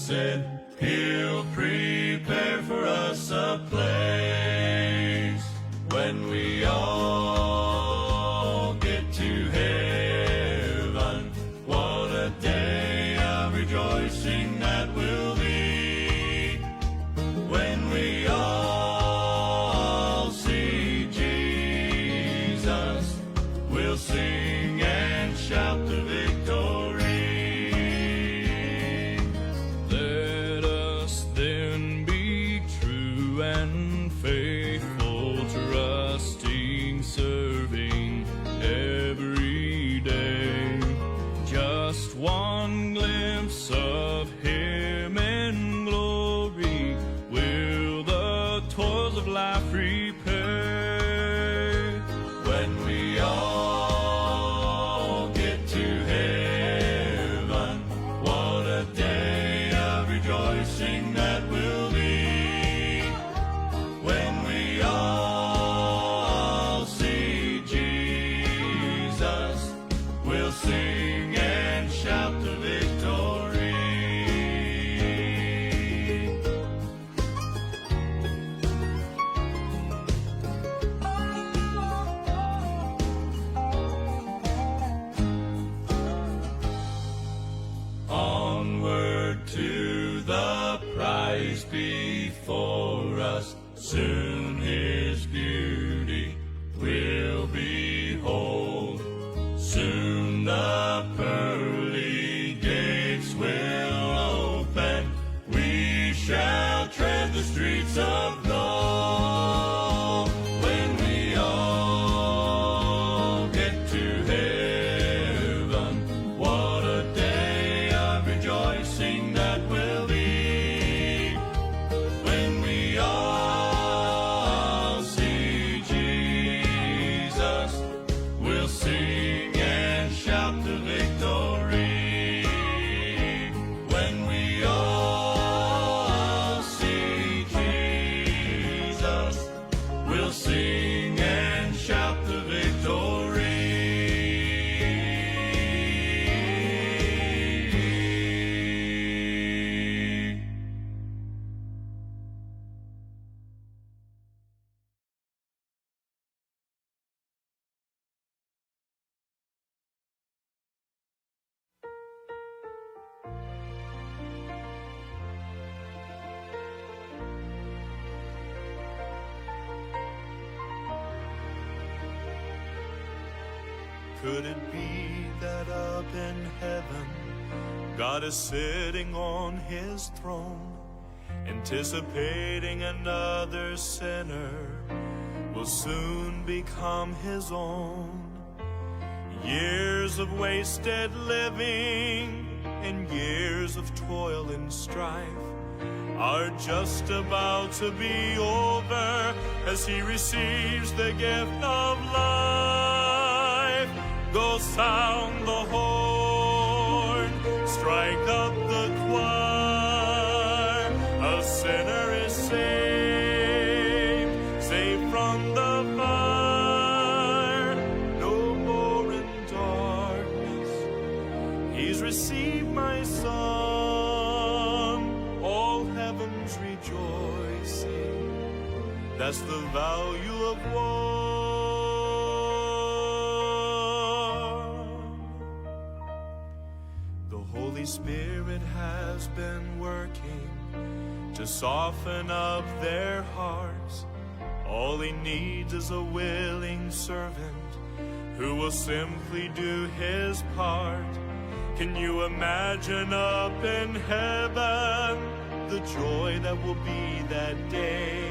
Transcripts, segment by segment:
said He'll prepare for us a place when we all get to heaven. What a day of rejoicing that will be when we all see Jesus. We'll sing and shout the victory. Let us then be true and faithful, trusting, serving every day. Just one glimpse of Him in glory will the toils of life repay. When we all get to heaven, what a day of rejoicing that will be when we all see Jesus. We'll sing and shout the victory. Onward to the prize before us, soon His beauty we'll behold. Soon the pearly gates will open, we shall tread the streets of gold. When we all get to heaven, what a day of rejoicing that will be when we all see Jesus. We'll sing and shout the victory. When we all see Jesus, we'll sing and shout the victory. Could it be that up in heaven God is sitting on His throne, anticipating another sinner will soon become His own? Years of wasted living and years of toil and strife are just about to be over as He receives the gift of life. Go sound the horn, strike up the choir. A sinner is saved, saved from the fire. No more in darkness, He's received my Son. All heaven's rejoicing, that's the value of one. Holy Spirit has been working to soften up their hearts. All He needs is a willing servant who will simply do his part. Can you imagine up in heaven the joy that will be that day,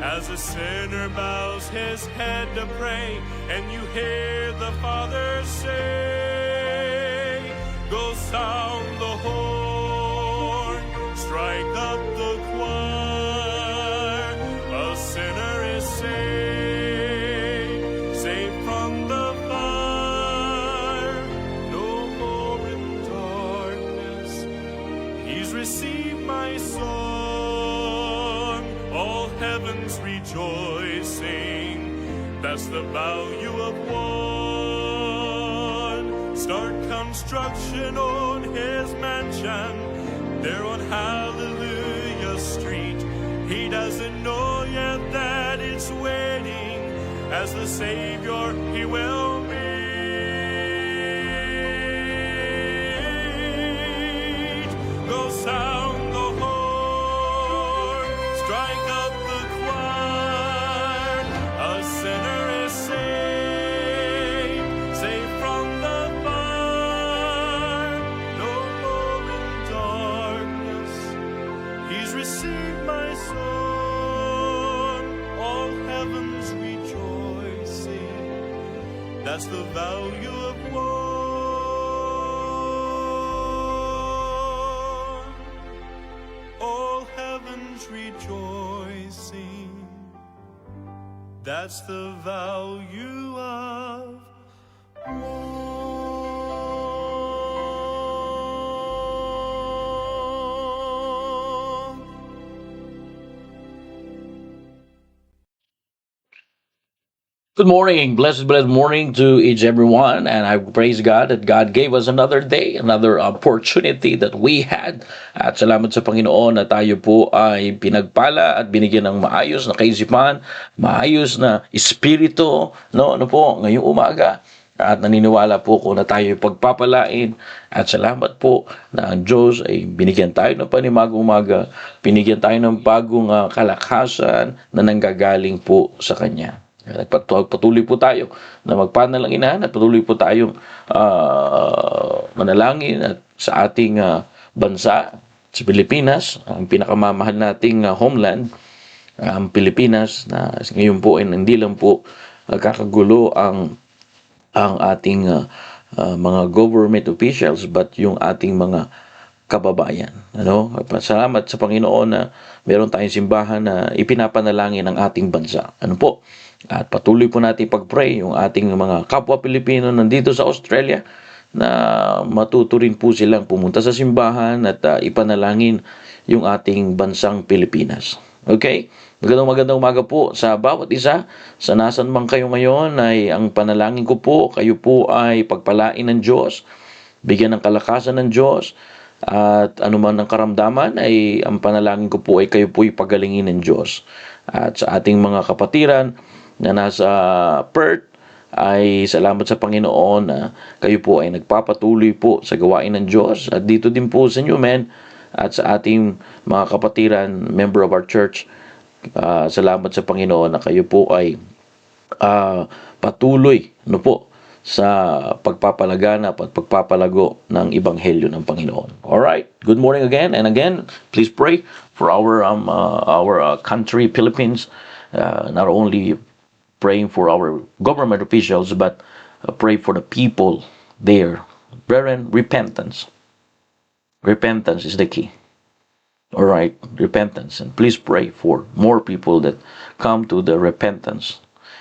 as a sinner bows his head to pray and you hear the Father say, go sound the horn, strike up the choir. A sinner is saved, saved from the fire. No more in darkness, he's received my Son. All heaven's rejoicing, that's the value of one. Start construction on his mansion, there on Hallelujah Street. He doesn't know yet that it's waiting. As the Savior he will meet. Go sound the horn, strike up the choir. A sinner is saved, saved from the fire. No more in darkness, he's received my son. All heaven's rejoicing. That's the value of one. All heaven's rejoicing. That's the value of one. Good morning, blessed morning to each everyone, and I praise God that God gave us another day, another opportunity that we had. At salamat sa Panginoon na tayo po ay pinagpala at binigyan ng maayos na kaisipan, maayos na espiritu, no, ano po, ngayong umaga. At naniniwala po ko na tayo pagpapalain at salamat po na ang Diyos ay binigyan tayo ng panimagong umaga, binigyan tayo ng bagong kalakasan na nanggagaling po sa Kanya. Patuloy po tayo na magpanalanginahan at patuloy po tayong manalangin at sa ating bansa, sa Pilipinas, ang pinakamamahal nating homeland, ang Pilipinas, na ngayon po ay hindi lang po kakagulo ang ating mga government officials but yung ating mga kababayan. Ano? Salamat sa Panginoon na meron tayong simbahan na ipinapanalangin ang ating bansa. Ano po? At patuloy po natin pag-pray yung ating mga kapwa Pilipino nandito sa Australia na matuto rin po silang pumunta sa simbahan at ipanalangin yung ating bansang Pilipinas. Okay? Magandang umaga po sa bawat isa. Sa nasan man kayo ngayon ay ang panalangin ko po, kayo po ay pagpalain ng Diyos, bigyan ng kalakasan ng Diyos, at anuman ang karamdaman ay ang panalangin ko po ay kayo po ay pagalingin ng Diyos. At sa ating mga kapatiran na nasa Perth ay salamat sa Panginoon na kayo po ay nagpapatuloy po sa gawain ng Diyos. At dito din po sa Newman at sa ating mga kapatiran, member of our church, salamat sa Panginoon na kayo po ay patuloy po sa pagpapalaganap at pagpapalago ng Ebanghelyo ng Panginoon. Alright, good morning again and again. Please pray for our country, Philippines. Not only praying for our government officials, but pray for the people there. Brethren, repentance. Repentance is the key. Alright, repentance. And please pray for more people that come to the repentance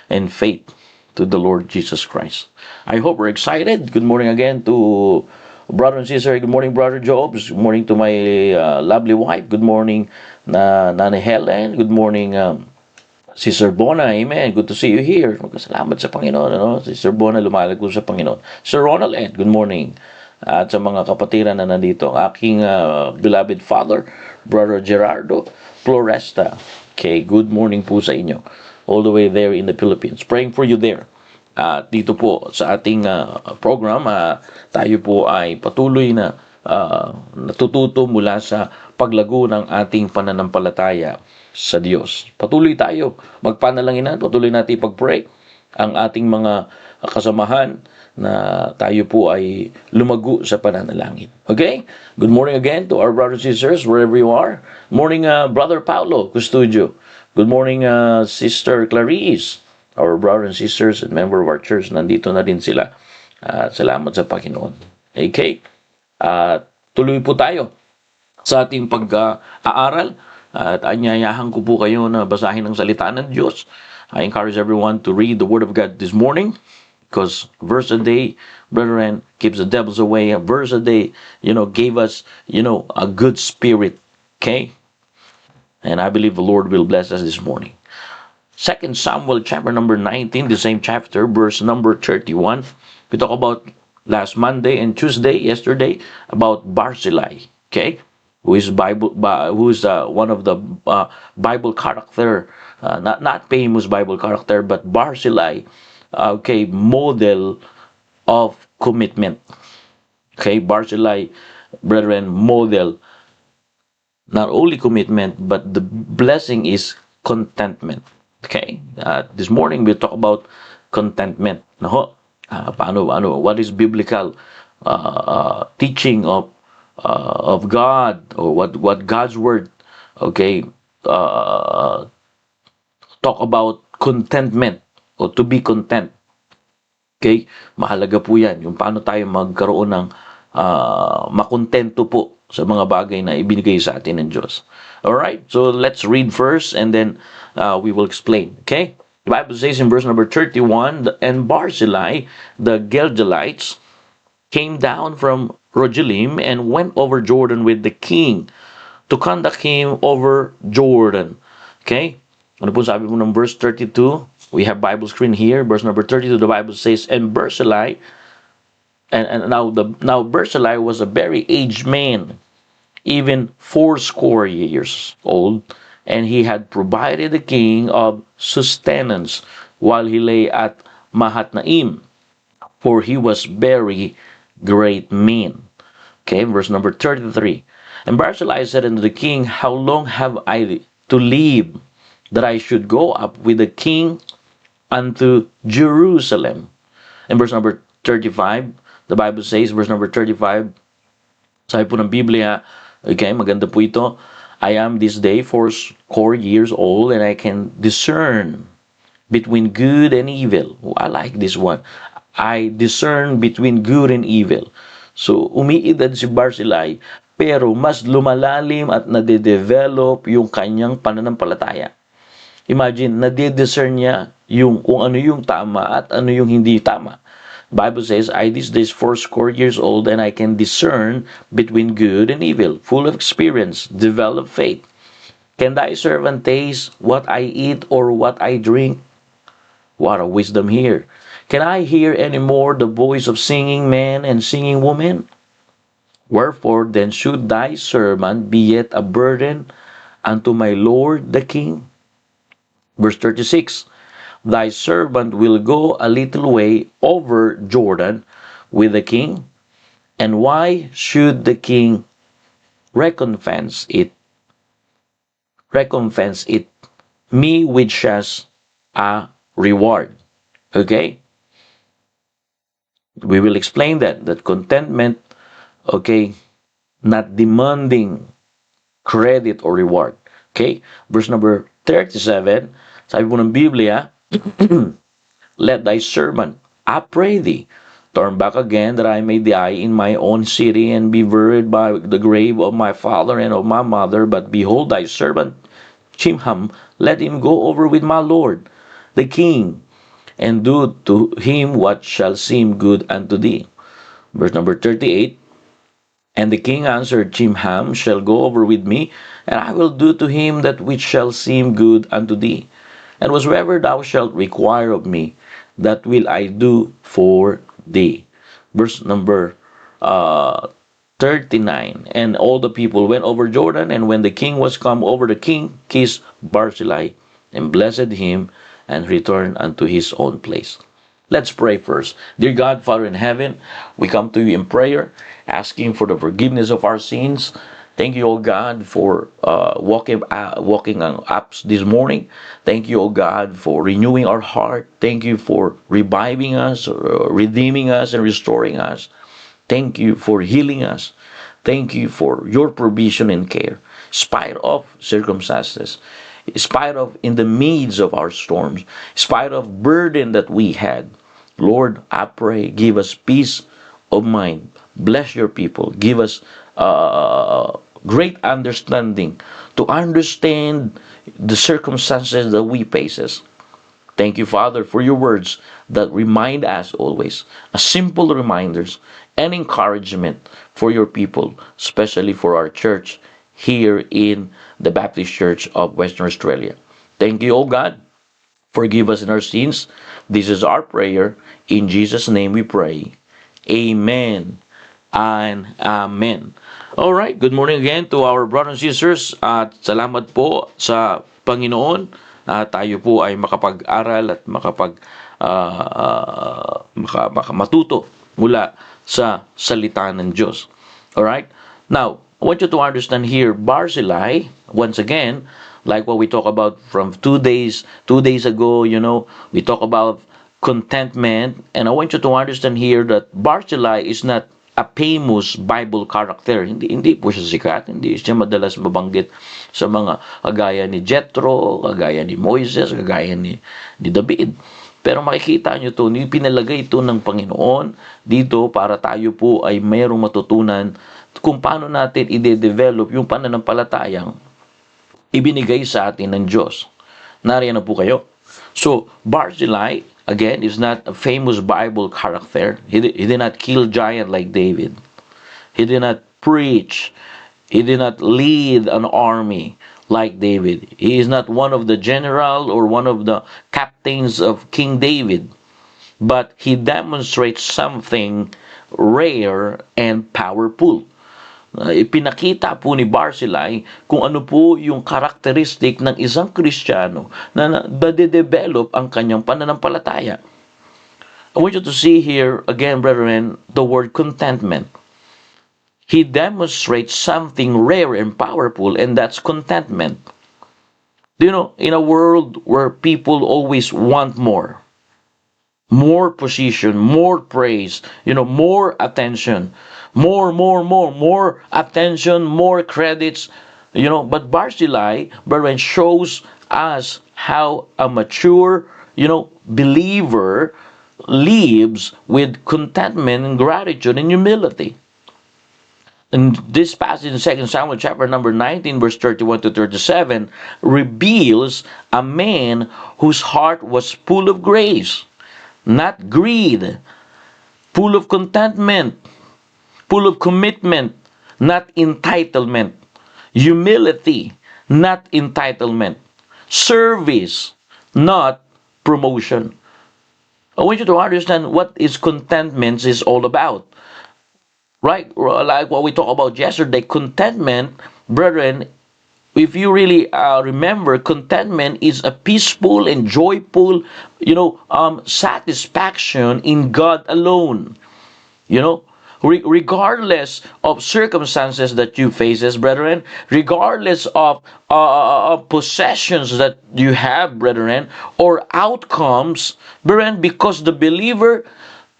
and faith to the Lord Jesus Christ. I hope we're excited. Good morning again to brother and sister. Good morning, Brother Jobs. Good morning to my lovely wife. Good morning, Nanay Helen. Good morning, Sister Bona. Amen. Good to see you here. Magkasalamat sa Panginoon. Ano? Sister Bona, lumalago sa Panginoon. Sir Ronald, good morning. At sa mga kapatiran na nandito, ang aking beloved father, Brother Gerardo Floresta. Okay, good morning po sa inyo. All the way there in the Philippines. Praying for you there. Dito po sa ating program, tayo po ay patuloy na natututo mula sa paglago ng ating pananampalataya sa Diyos. Patuloy tayo magpanalanginan, patuloy natin pag-pray ang ating mga kasamahan na tayo po ay lumago sa pananalangin. Okay? Good morning again to our brothers and sisters wherever you are. Morning, Brother Paulo Custodio. Good morning, Sister Clarice. Our brothers and sisters and member of our church, nandito na din sila. Salamat sa Panginoon. Okay? Tuloy po tayo sa ating pag-aaral. At anyayahan ko po kayo na basahin ang salita ng Diyos. I encourage everyone to read the Word of God this morning. Because verse a day, brethren, keeps the devils away. A verse a day, gave us, a good spirit. Okay? And I believe the Lord will bless us this morning. 2 Samuel chapter number 19, the same chapter, verse number 31. We talk about last Monday and Tuesday, yesterday, about Barzillai. Okay? who is one of the Bible character, not famous Bible character, but Barzillai, okay, model of commitment. Okay, Barzillai, brethren, model not only commitment, but the blessing is contentment. Okay, this morning we'll talk about contentment. What is biblical teaching of God, or what God's word, okay, talk about contentment, or to be content. Okay, mahalaga po yan, yung paano tayo magkaroon ng makontento po sa mga bagay na ibinigay sa atin ng Diyos. Alright, so let's read first and then we will explain. Okay, the Bible says in verse number 31, and Barzillai, the Gelgelites, came down from Rogelim and went over Jordan with the king to conduct him over Jordan. Okay, ano po sabi mo ng verse 32? We have Bible screen here. Verse number 32, the Bible says, and Barzillai, and now Barzillai was a very aged man, even 80 years old, and he had provided the king of sustenance while he lay at Mahatnaim, for he was very great man. Okay, verse number 33. And Barzillai said unto the king, how long have I to live, that I should go up with the king unto Jerusalem? In verse number 35, the Bible says, verse number 35, sabi po ng Biblia, okay, maganda po ito, I am this day 80 years old, and I can discern between good and evil. Oh, I like this one. I discern between good and evil. So, umiidad si Barzillai, pero mas lumalalim at nade-develop yung kanyang pananampalataya. Imagine, nade-discern niya kung ano yung tama at ano yung hindi tama. The Bible says, I these days 80 years old, and I can discern between good and evil, full of experience, develop faith. Can thy servant taste what I eat or what I drink? What a wisdom here. Can I hear any more the voice of singing men and singing women? Wherefore then should thy servant be yet a burden unto my Lord the king? Verse 36, thy servant will go a little way over Jordan with the king, and why should the king recompense it me with just a reward? Okay? We will explain that contentment, okay, not demanding credit or reward. Okay? Verse number 37, sabi po ng Biblia, let thy servant, I pray thee, turn back again that I may die in my own city and be buried by the grave of my father and of my mother. But behold, thy servant Chimham, let him go over with my lord the king, and do to him what shall seem good unto thee. Verse number 38, and the king answered, Chimham shall go over with me, and I will do to him that which shall seem good unto thee. And whatsoever thou shalt require of me, that will I do for thee. Verse number 39. And all the people went over Jordan, and when the king was come over, the king kissed Barzillai, and blessed him, and returned unto his own place. Let's pray first. Dear God, Father in heaven, we come to you in prayer, asking for the forgiveness of our sins. Thank you, O God, for walking on ups this morning. Thank you, O God, for renewing our heart. Thank you for reviving us, redeeming us, and restoring us. Thank you for healing us. Thank you for your provision and care, in spite of circumstances, in spite of in the midst of our storms, in spite of burden that we had. Lord, I pray, give us peace of mind. Bless your people. Give us great understanding to understand the circumstances that we faces. Thank you, Father, for your words that remind us always, a simple reminders and encouragement for your people, especially for our church here in the Baptist Church of Western Australia. Thank you, O God. Forgive us in our sins. This is our prayer. In Jesus' name we pray. Amen and Amen. Alright, good morning again to our brothers and sisters at salamat po sa Panginoon. Tayo po ay makapag-aral at matuto mula sa salita ng Diyos. Alright? Now, I want you to understand here, Barzillai, once again, like what we talked about from 2 days ago, we talk about contentment, and I want you to understand here that Barzillai is not a famous Bible character. Hindi po siya sikat, hindi siya madalas mabanggit sa mga kagaya ni Jethro, kagaya ni Moises, kagaya ni David. Pero makikita nyo ito, pinalagay ito ng Panginoon dito para tayo po ay mayroong matutunan kung paano natin i-develop yung pananampalatayang ibinigay sa atin ng Diyos. Nariyan na po kayo. So, Barzillai, again, is not a famous Bible character. He did not kill giant like David. He did not preach. He did not lead an army like David. He is not one of the general or one of the captains of King David. But he demonstrates something rare and powerful. Ipinakita po ni Barzillai kung ano po yung karakteristik ng isang Kristiyano na nade-develop ang kanyang pananampalataya. I want you to see here again, brethren, the word contentment. He demonstrates something rare and powerful, and that's contentment. You know, in a world where people always want more position, more praise, more attention, more attention, more credits, but Barzillai, brethren, shows us how a mature, believer lives with contentment and gratitude and humility. And this passage in 2 Samuel chapter number 19, verse 31 to 37, reveals a man whose heart was full of grace, not greed, full of contentment, full of commitment, not entitlement, humility, not entitlement, service, not promotion. I want you to understand what is contentment is all about. Right? Like what we talked about yesterday, contentment, brethren, if you really remember, contentment is a peaceful and joyful, satisfaction in God alone. Regardless of circumstances that you faces, brethren, regardless of possessions that you have, brethren, or outcomes, brethren, because the believer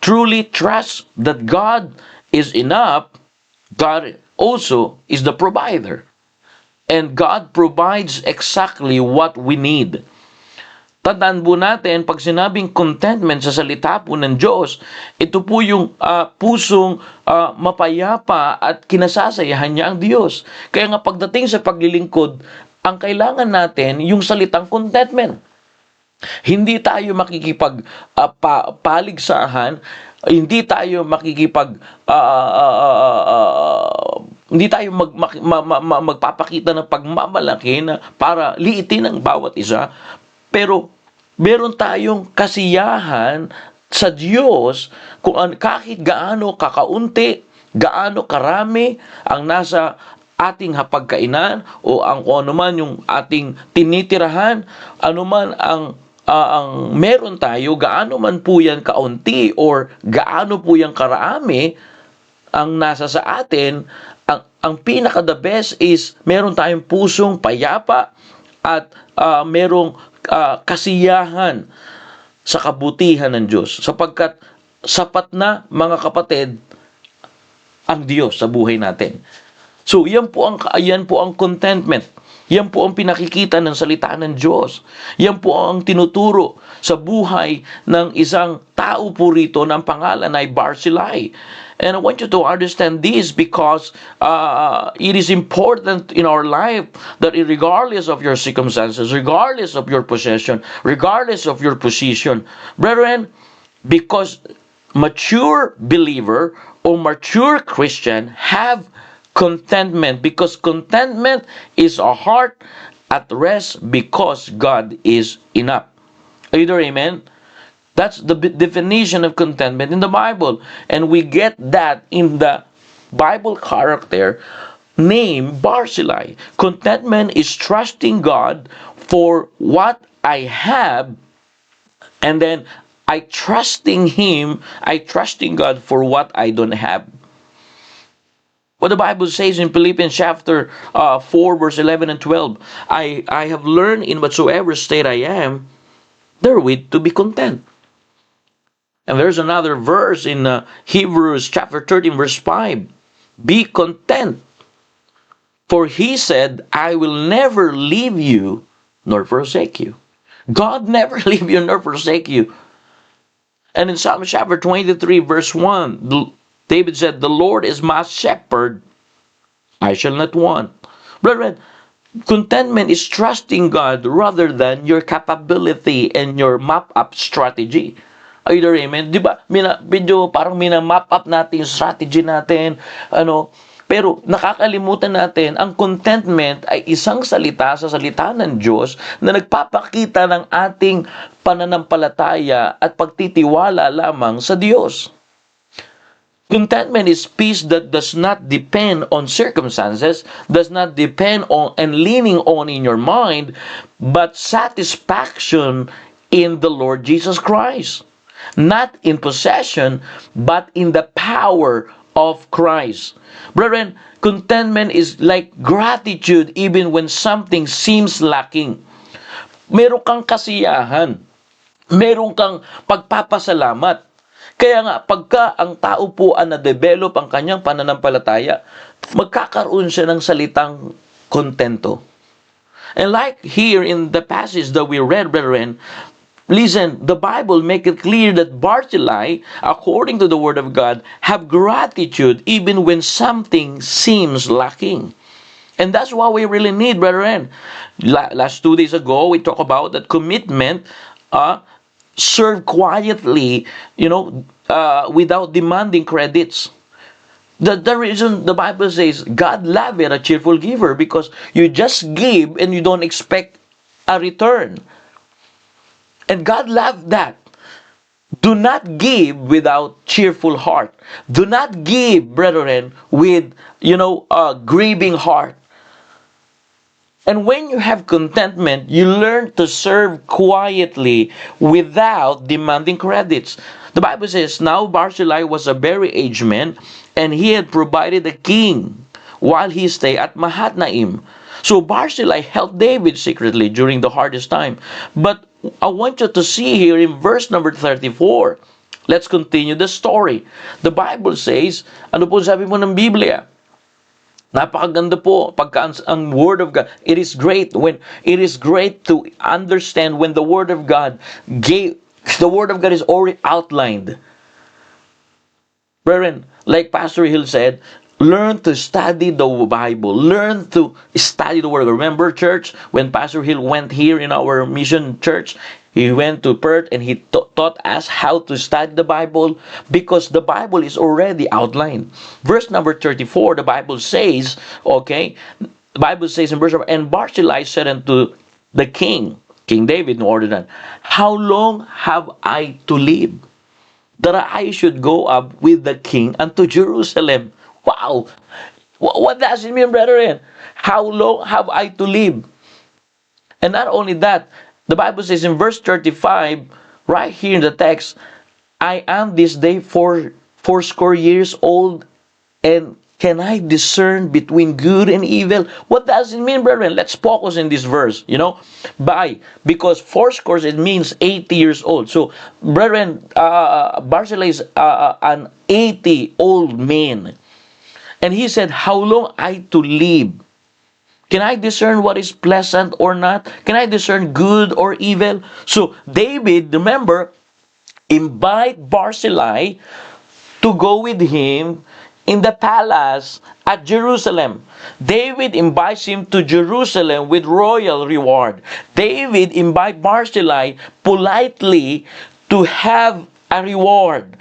truly trusts that God is enough, God also is the provider. And God provides exactly what we need. Tandaan po natin, pag sinabing contentment sa salita po ng Diyos, ito po yung pusong mapayapa at kinasasayahan niya ang Diyos. Kaya nga pagdating sa paglilingkod, ang kailangan natin yung salitang contentment. Hindi tayo makikipagpaligsahan, hindi tayo magpapakita ng pagmamalaki na para liitin ang bawat isa, pero meron tayong kasiyahan sa Diyos kung kahit gaano kakaunti, gaano karami ang nasa ating hapagkainan o ang anuman yung ating tinitirahan, anuman ang meron tayo, gaano man po yan kaunti or gaano po yan karami ang nasa sa atin, ang pinaka the best is meron tayong pusong payapa at merong kasiyahan sa kabutihan ng Diyos, sapagkat sapat na, mga kapatid, ang Diyos sa buhay natin. So yan po ang contentment. Yan po ang pinakikita ng salita ng Diyos. Yan po ang tinuturo sa buhay ng isang tao po rito ng pangalan ay Barzillai. And I want you to understand this because it is important in our life that regardless of your circumstances, regardless of your possession, regardless of your position, brethren, because mature believer or mature Christian have contentment, because contentment is a heart at rest because God is enough. Are you there? Amen? That's the definition of contentment in the Bible. And we get that in the Bible character named Barzillai. Contentment is trusting God for what I have, and then I trusting God for what I don't have. What the Bible says in Philippians chapter 4, verse 11 and 12, I have learned in whatsoever state I am, therewith to be content. And there's another verse in Hebrews chapter 13, verse 5. Be content. For he said, I will never leave you nor forsake you. God never leave you nor forsake you. And in Psalm chapter 23, verse 1, David said, the Lord is my shepherd, I shall not want. Brethren, contentment is trusting God rather than your capability and your map-up strategy. Either amen. Di ba? Medyo parang map up natin yung strategy natin. Pero nakakalimutan natin, ang contentment ay isang salita sa salita ng Diyos na nagpapakita ng ating pananampalataya at pagtitiwala lamang sa Diyos. Contentment is peace that does not depend on circumstances, does not depend on and leaning on in your mind, but satisfaction in the Lord Jesus Christ. Not in possession, but in the power of Christ. Brethren, contentment is like gratitude even when something seems lacking. Meron kang kasiyahan. Meron kang pagpapasalamat. Kaya nga, pagka ang tao po ang na-develop ang kanyang pananampalataya, magkakaroon siya ng salitang kontento. And like here in the passage that we read, brethren, listen, the Bible make it clear that Barzillai, according to the Word of God, have gratitude even when something seems lacking. And that's what we really need, brethren. Last 2 days ago, we talked about that commitment, serve quietly, without demanding credits. The reason the Bible says God loveth a cheerful giver, because you just give and you don't expect a return. And God loved that. Do not give without cheerful heart. Do not give, brethren, with, a grieving heart. And when you have contentment, you learn to serve quietly without demanding credits. The Bible says, now Barzillai was a very aged man, and he had provided a king while he stayed at Mahanaim. So Barzillai helped David secretly during the hardest time. But I want you to see here in verse number 34. Let's continue the story. The Bible says, ano po sabi mo ng Biblia? Napakaganda po pagka ang Word of God. It is great to understand when the Word of God is already outlined. Brethren, like Pastor Hill said, learn to study the Bible. Learn to study the Word. Remember, church, when Pastor Hill went here in our mission church, he went to Perth and he taught us how to study the Bible, because the Bible is already outlined. Verse number 34, the Bible says, the Bible says in verse number, and Barzillai said unto the king, King David, in order that, how long have I to live, that I should go up with the king unto Jerusalem? Wow! What does it mean, brethren? How long have I to live? And not only that, the Bible says in verse 35, right here in the text, I am this day fourscore years old, and can I discern between good and evil? What does it mean, brethren? Let's focus in this verse, because fourscore, it means 80 years old. So, brethren, Barzillai is an 80-old man. And he said, how long I to live? Can I discern what is pleasant or not? Can I discern good or evil? So David, remember, invite Barzillai to go with him in the palace at Jerusalem. David invites him to Jerusalem with royal reward. David invites Barzillai politely to have a reward.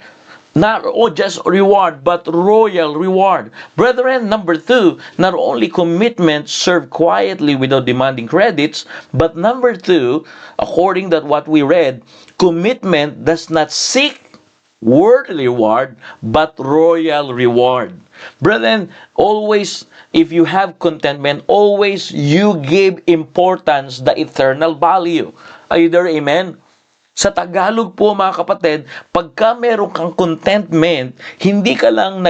Not just reward, but royal reward. Brethren, number 2, not only commitment serve quietly without demanding credits, but number 2, according to what we read, commitment does not seek worldly reward, but royal reward. Brethren, always, if you have contentment, always you give importance the eternal value. Either amen? Sa Tagalog po mga kapatid, pagka meron kang contentment, hindi ka lang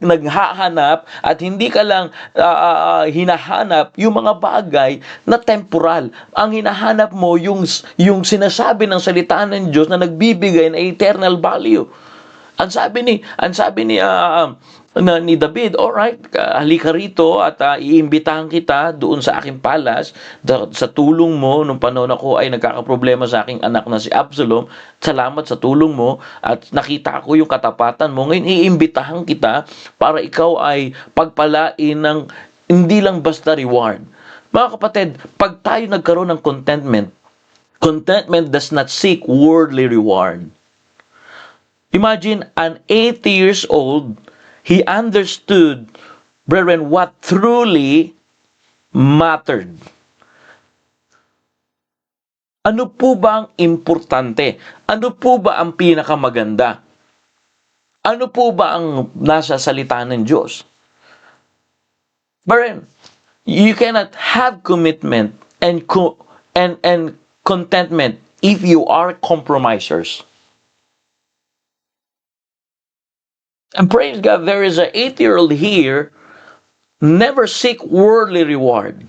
naghahanap at hindi ka lang hinahanap yung mga bagay na temporal. Ang hinahanap mo yung sinasabi ng salita ng Diyos na nagbibigay ng eternal value. Ang sabi ni David, alright, halika rito at iimbitahan kita doon sa aking palace sa tulong mo nung panahon ako ay nagkakaproblema sa aking anak na si Absalom. Salamat sa tulong mo at nakita ko yung katapatan mo. Ngayon iimbitahan kita para ikaw ay pagpalain ng hindi lang basta reward. Mga kapatid, pag tayo nagkaroon ng contentment does not seek worldly reward. Imagine an 80 years old, he understood, brethren, what truly mattered. Ano po ba ang importante? Ano po ba ang pinakamaganda? Ano po ba ang nasa salita ng Diyos? Brethren, you cannot have commitment and contentment if you are compromisers. And praise God, there is an 8-year-old here, never seek worldly reward.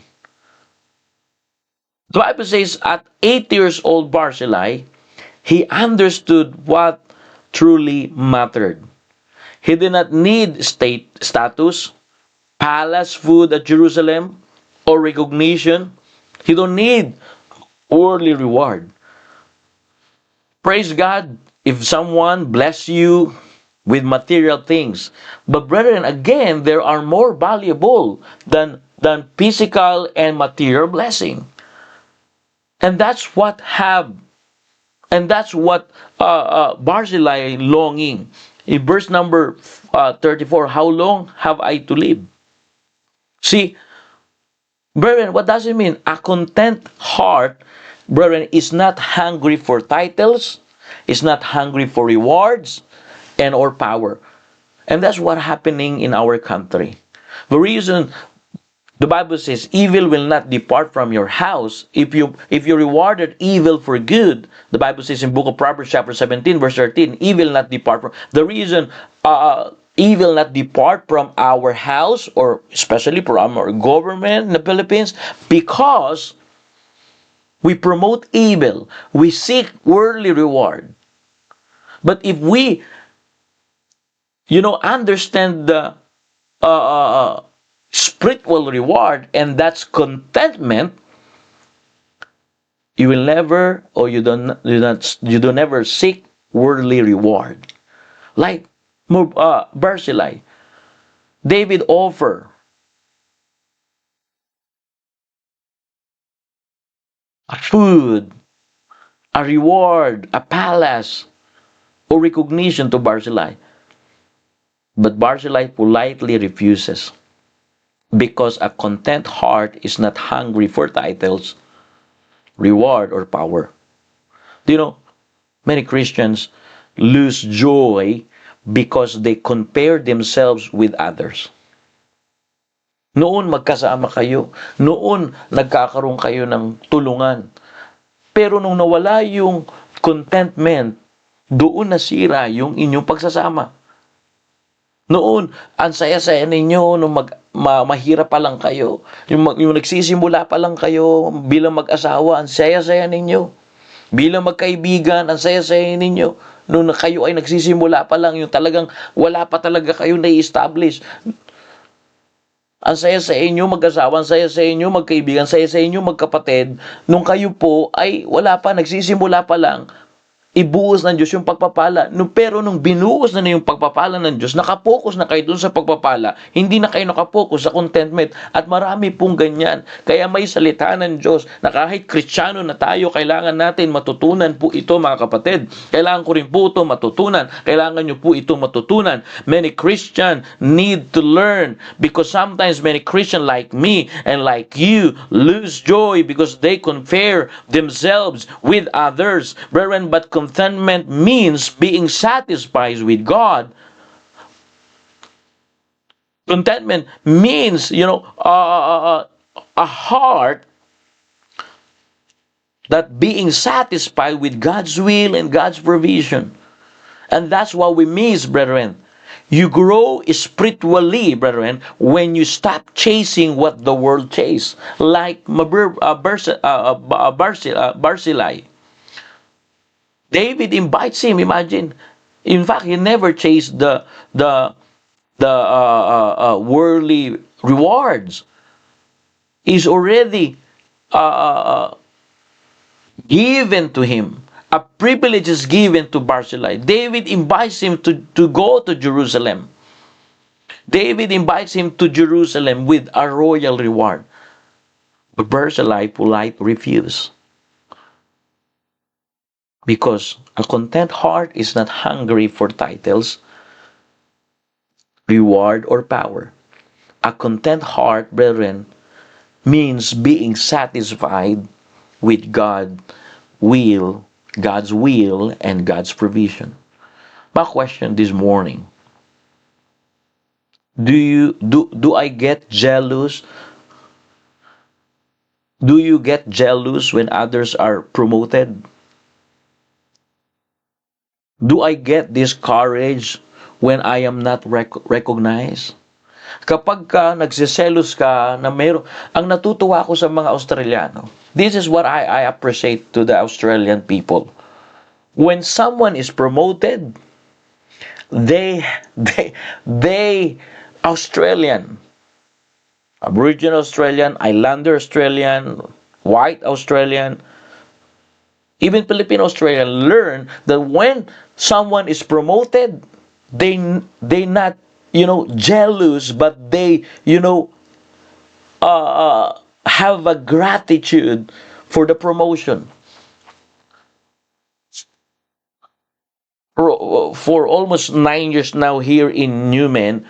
The Bible says, at 8 years old Barzillai, he understood what truly mattered. He did not need status, palace food at Jerusalem, or recognition. He don't need worldly reward. Praise God, if someone bless you with material things. But brethren, again, there are more valuable than physical and material blessing. And that's what Barzillai longing. In verse number 34, how long have I to live? See, brethren, what does it mean? A content heart, brethren, is not hungry for titles, is not hungry for rewards, and or power. And that's what happening in our country. The reason the Bible says evil will not depart from your house. If you rewarded evil for good, the Bible says in book of Proverbs chapter 17 verse 13, evil not depart from. The reason evil not depart from our house, or especially from our government in the Philippines, because we promote evil. We seek worldly reward. But if we understand the spiritual reward, and that's contentment, you will never, or you don't ever seek worldly reward. Like Barzillai, David offered a food, a reward, a palace, or recognition to Barzillai. But Barzillai politely refuses, because a content heart is not hungry for titles, reward, or power. Do you know, many Christians lose joy because they compare themselves with others. Noon magkasama kayo, noon nagkakaroon kayo ng tulungan. Pero nung nawala yung contentment, doon nasira yung inyong pagsasama. Noon, ang saya-saya ninyo nung mahirap pa lang kayo. Yung nagsisimula pa lang kayo bilang mag-asawa, ang saya-saya ninyo. Bilang magkaibigan, ang saya-saya ninyo. Nung kayo ay nagsisimula pa lang, yung talagang wala pa talaga kayo na-establish. Ang saya sa inyo mag-asawa, ang saya sa inyo magkaibigan, ang saya sa inyo magkapatid. Nung kayo po ay wala pa, nagsisimula pa lang, ibuhos ng Diyos yung pagpapala. Pero nung binuhos na yung pagpapala ng Diyos, nakapokus na kayo dun sa pagpapala, hindi na kayo nakapokus sa contentment. At marami pong ganyan. Kaya may salita ng Diyos na kahit Kristiyano na tayo, kailangan natin matutunan po ito, mga kapatid. Kailangan ko rin po ito matutunan. Kailangan nyo po ito matutunan. Many Christians need to learn, because sometimes many Christians like me and like you lose joy because they compare themselves with others. Brethren, but contentment means being satisfied with God. Contentment means, a heart that being satisfied with God's will and God's provision. And that's what we miss, brethren. You grow spiritually, brethren, when you stop chasing what the world chases. Like Barzillai. David invites him, imagine. In fact, he never chased the worldly rewards. Is already given to him. A privilege is given to Barzillai. David invites him to go to Jerusalem. David invites him to Jerusalem with a royal reward. But Barzillai politely refused. Because a content heart is not hungry for titles, reward, or power. A content heart, brethren, means being satisfied with God's will and God's provision. My question this morning: do I get jealous? Do you get jealous when others are promoted? Do I get discouraged when I am not recognized? Kapag ka nagsiselos ka na ang natutuwa ko sa mga Australiano, this is what I appreciate to the Australian people. When someone is promoted, they Australian, Aboriginal Australian, Islander Australian, white Australian, even Filipino Australian learn that when someone is promoted, they not jealous, but they have a gratitude for the promotion. For almost 9 years now here in Newman,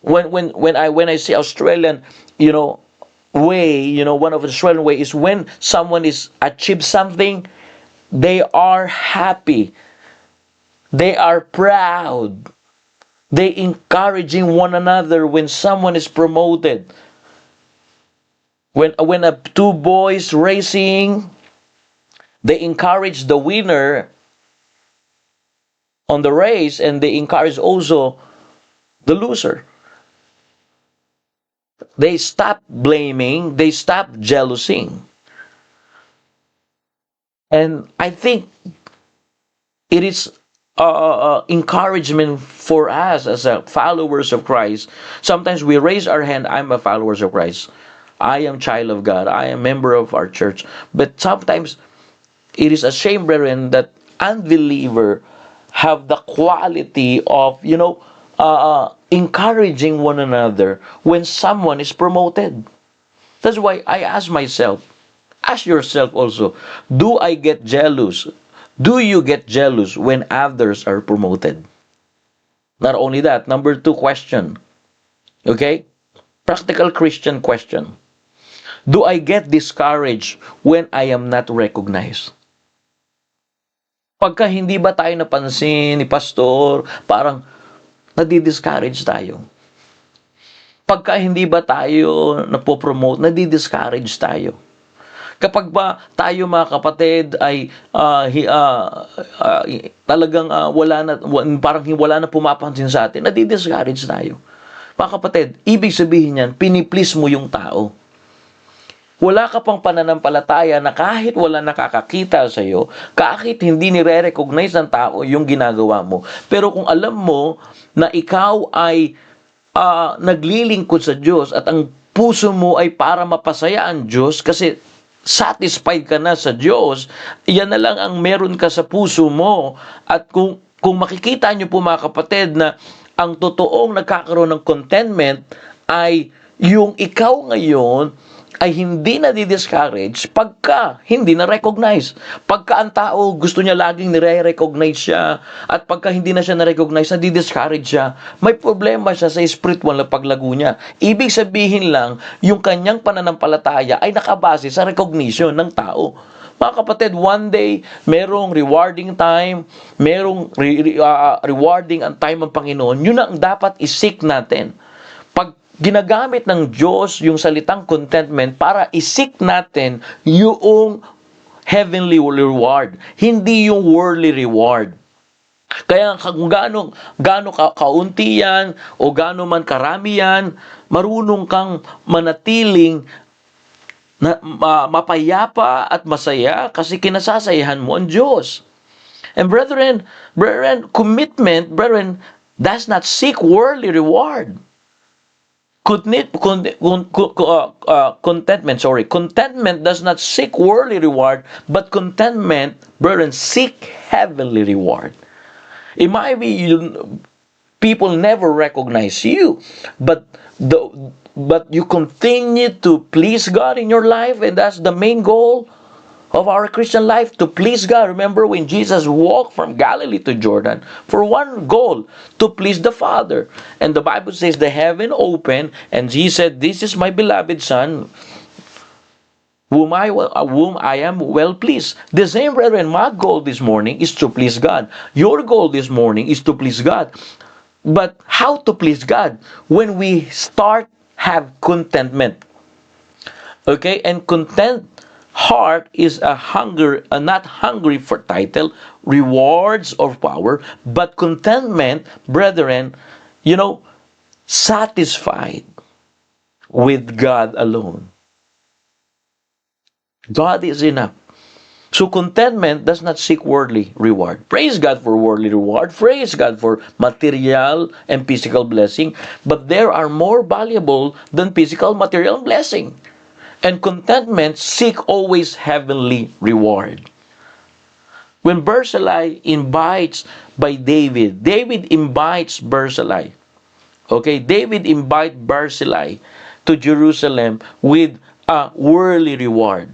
when I say Australian, way, one of the Australian way is when someone is achieved something, they are happy, they are proud, they encouraging one another when someone is promoted. When two boys racing, they encourage the winner on the race, and they encourage also the loser. They stop blaming, they stop jealousing. And I think it is encouragement for us as followers of Christ. Sometimes we raise our hand, I'm a follower of Christ, I am child of God, I am member of our church. But sometimes it is a shame, brethren, that unbeliever have the quality of encouraging one another when someone is promoted. That's why I ask myself, ask yourself also, do I get jealous? Do you get jealous when others are promoted? Not only that, number 2 question. Okay? Practical Christian question. Do I get discouraged when I am not recognized? Pagka hindi ba tayo napansin ni pastor, parang nadi-discourage tayo. Pagka hindi ba tayo napopromote, nadi-discourage tayo. Kapag ba tayo mga kapatid ay talagang parang wala na pumapansin sa atin, nadi-discourage tayo. Mga kapatid, ibig sabihin niyan, piniplease mo yung tao. Wala ka pang pananampalataya na kahit wala nakakakita sa iyo, kahit hindi nire-recognize ng tao yung ginagawa mo. Pero kung alam mo na ikaw ay naglilingkod sa Diyos at ang puso mo ay para mapasaya ang Diyos kasi satisfied ka na sa Diyos, yan na lang ang meron ka sa puso mo. At kung makikita nyo po mga kapatid na ang totoong nagkakaroon ng contentment ay yung ikaw ngayon ay hindi na di-discourage pagka hindi na recognize. Pagka ang tao gusto niya laging nire-recognize siya at pagka hindi na siya na-recognize, na di-discourage siya, may problema siya sa spiritual na paglago niya. Ibig sabihin lang, yung kanyang pananampalataya ay nakabase sa recognition ng tao. Mga kapatid, one day, merong rewarding time, merong rewarding ang time ng Panginoon. Yun ang dapat isik natin. Pag ginagamit ng Diyos yung salitang contentment para isik natin yung heavenly reward, hindi yung worldly reward. Kaya kung gaano kaunti yan o gaano man karami yan, marunong kang manatiling na mapayapa at masaya kasi kinasasayahan mo ang Diyos. And brethren, commitment, does not seek worldly reward. Contentment does not seek worldly reward, but contentment, brethren, seek heavenly reward. It might be people never recognize you, but you continue to please God in your life, and that's the main goal of our Christian life, to please God. Remember when Jesus walked from Galilee to Jordan for one goal, to please the Father. And the Bible says the heaven opened, and he said, "This is my beloved Son, whom I am well pleased." The same, brethren, my goal this morning is to please God. Your goal this morning is to please God. But how to please God? When we have contentment. Okay? And content heart is not hungry for title, rewards, or power, but contentment, brethren, satisfied with God alone. God is enough. So contentment does not seek worldly reward. Praise God for worldly reward. Praise God for material and physical blessing. But there are more valuable than physical material blessing. And contentment seek always heavenly reward. When Barzillai invites by David invites Barzillai. Okay, David invites Barzillai to Jerusalem with a worldly reward.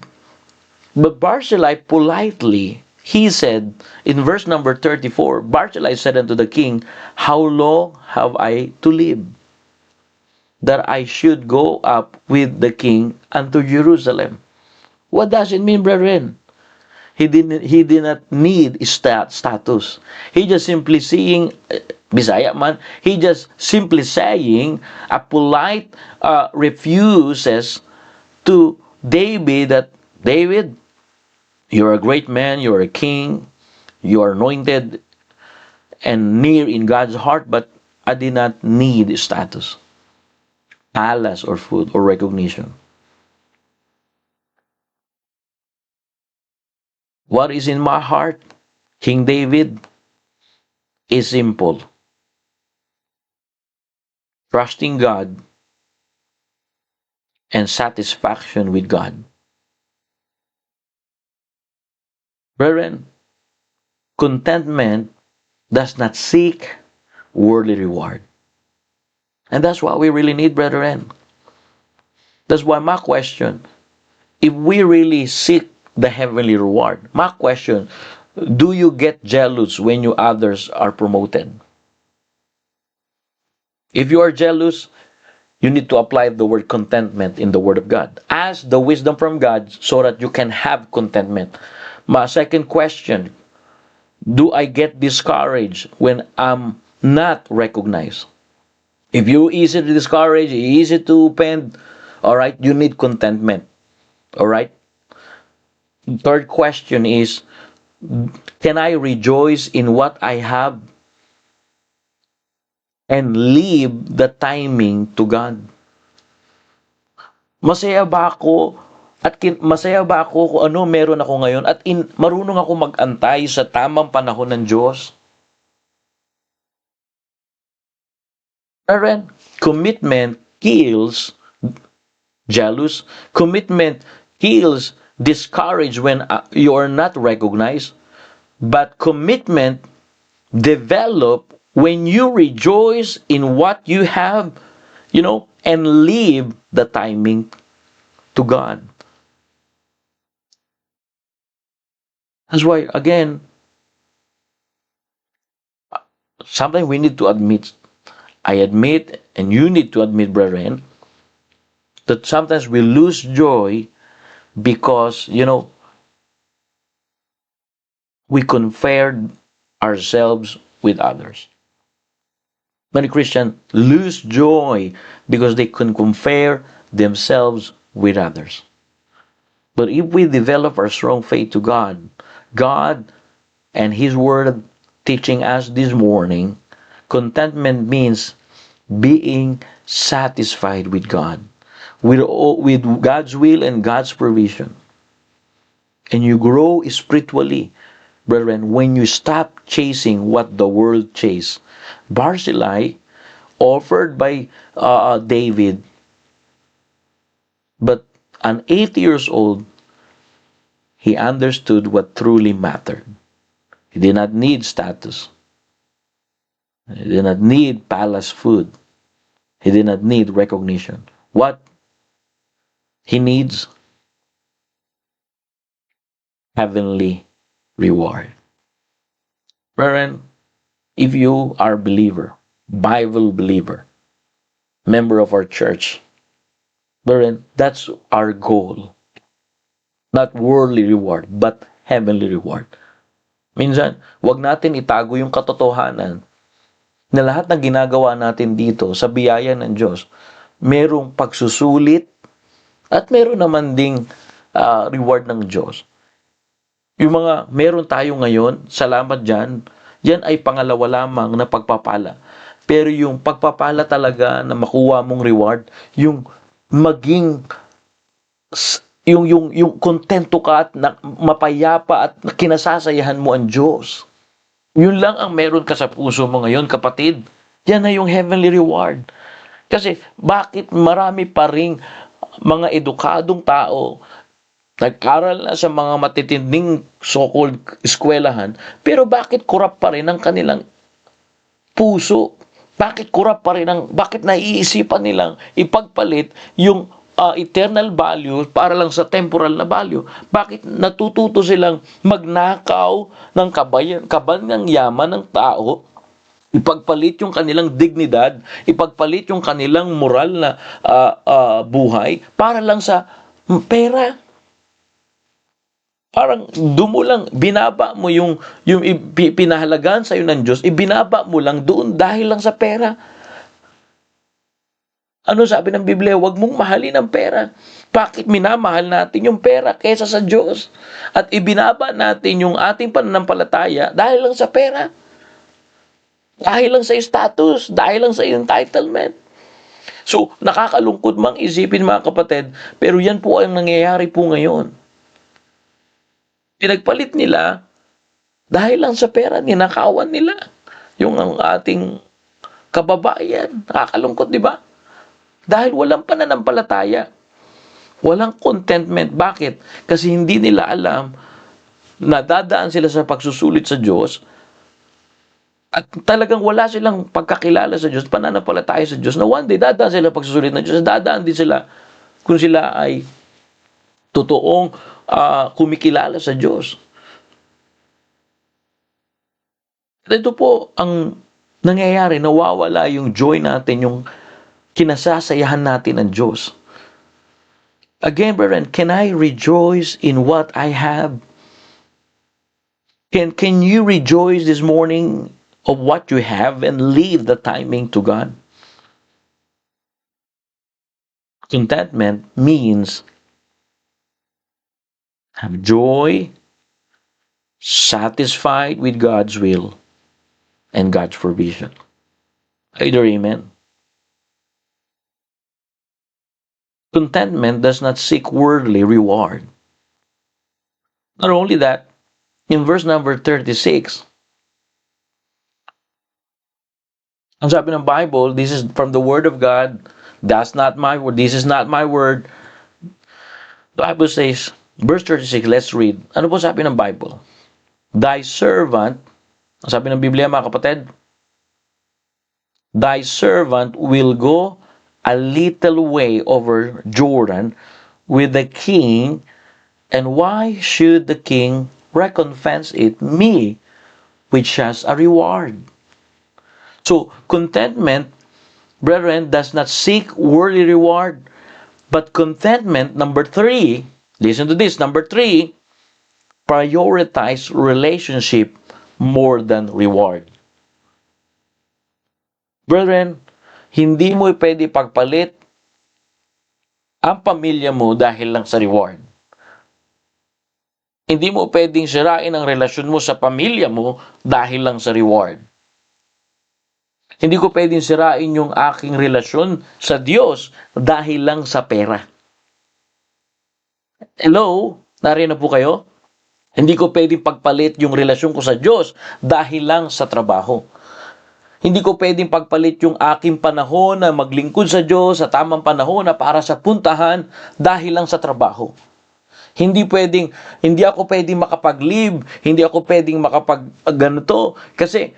But Barzillai politely, he said, in verse number 34, Barzillai said unto the king, "How long have I to live, that I should go up with the king unto Jerusalem?" What does it mean, brethren? He did not need status. He just simply saying, Bisaya man, he just simply saying a polite refuses to David that, "David, you're a great man, you're a king, you are anointed and near in God's heart, but I did not need status, palace, or food, or recognition." What is in my heart, King David, is simple. Trusting God and satisfaction with God. Brethren, contentment does not seek worldly reward. And that's what we really need, brethren. That's why my question, if we really seek the heavenly reward, my question, do you get jealous when others are promoted? If you are jealous, you need to apply the word contentment in the Word of God. Ask the wisdom from God so that you can have contentment. My second question, do I get discouraged when I'm not recognized? If you're easy to discourage, easy to offend, all right, you need contentment. All right? Third question is, can I rejoice in what I have and leave the timing to God? Masaya ba ako kung ano meron ako ngayon at marunong ako mag-antay sa tamang panahon ng Diyos? Commitment kills jealous. Commitment kills discouraged when you are not recognized. But commitment develop when you rejoice in what you have, and leave the timing to God. That's why, again, something we need to admit. I admit, and you need to admit, brethren, that sometimes we lose joy because, we compared ourselves with others. Many Christians lose joy because they can compare themselves with others. But if we develop our strong faith to God, God and His Word teaching us this morning, contentment means being satisfied with God, with God's will and God's provision. And you grow spiritually, brethren, when you stop chasing what the world chases. Barzillai, offered by David, but an 8 years old, he understood what truly mattered. He did not need status. He did not need palace food. He did not need recognition. What he needs? Heavenly reward. Brethren, if you are a believer, Bible believer, member of our church, brethren, that's our goal. Not worldly reward, but heavenly reward. Minsan, wag natin itago yung katotohanan na lahat ng ginagawa natin dito sa biyaya ng Diyos, merong pagsusulit at meron naman ding reward ng Diyos. Yung mga meron tayo ngayon, salamat dyan, yan ay pangalawa lamang na pagpapala. Pero yung pagpapala talaga na makuha mong reward, yung maging yung kontento ka at mapayapa at kinasasayahan mo ang Diyos. Yun lang ang meron ka sa puso mo ngayon, kapatid. Yan na yung heavenly reward. Kasi bakit marami pa ring mga edukadong tao nag-aral na sa mga matitinding so-called eskwelahan, pero bakit kurap pa rin ang kanilang puso? Bakit kurap pa rin bakit naiisipan nilang ipagpalit yung eternal value para lang sa temporal na value? Bakit natututo silang magnakaw ng kabanyang yaman ng tao, ipagpalit yung kanilang dignidad, ipagpalit yung kanilang moral na buhay para lang sa pera? Parang dumulang, binaba mo yung pinahalagaan sa'yo ng Diyos, ibinaba mo lang doon dahil lang sa pera. Ano sabi ng Biblia? Huwag mong mahalin ang pera. Bakit minamahal natin yung pera kaysa sa Diyos? At ibinaba natin yung ating pananampalataya dahil lang sa pera. Dahil lang sa status, dahil lang sa entitlement. So, nakakalungkot mang isipin mga kapatid, pero yan po ang nangyayari po ngayon. Pinagpalit nila dahil lang sa pera, ninakawan nila yung ang ating kababayan. Nakakalungkot, di ba? Dahil walang pananampalataya, walang contentment. Bakit? Kasi hindi nila alam na dadaan sila sa pagsusulit sa Diyos at talagang wala silang pagkakilala sa Diyos, pananampalataya sa Diyos, na one day dadaan sila pagsusulit ng Diyos, dadaan din sila kung sila ay totoong kumikilala sa Diyos. Ito po ang nangyayari, nawawala yung joy natin, yung kinasasayahan natin ng Diyos. Again, brethren, can I rejoice in what I have? Can you rejoice this morning of what you have and leave the timing to God? Contentment means have joy, satisfied with God's will and God's provision. Either amen. Contentment does not seek worldly reward. Not only that, in verse number 36, ang sabi ng Bible, this is from the Word of God, that's not my word, this is not my word. The Bible says, verse 36, let's read. Ano po sabi ng Bible? Thy servant, ang sabi ng Biblia mga kapatid, thy servant will go a little way over Jordan with the king, and why should the king recompense it me, which has a reward? So, contentment, brethren, does not seek worldly reward, but contentment, number 3, listen to this, number 3, prioritize relationship more than reward. Brethren, hindi mo pwede pagpalit ang pamilya mo dahil lang sa reward. Hindi mo pwedeng sirain ang relasyon mo sa pamilya mo dahil lang sa reward. Hindi ko pwedeng sirain yung aking relasyon sa Diyos dahil lang sa pera. Hello? Nariyan na po kayo? Hindi ko pwedeng pagpalit yung relasyon ko sa Diyos dahil lang sa trabaho. Hindi ko pwedeng pagpalit yung aking panahon na maglingkod sa Diyos sa tamang panahon na para sa puntahan dahil lang sa trabaho. Hindi ako pwedeng makapag-leave, hindi ako pwedeng ganito. Kasi,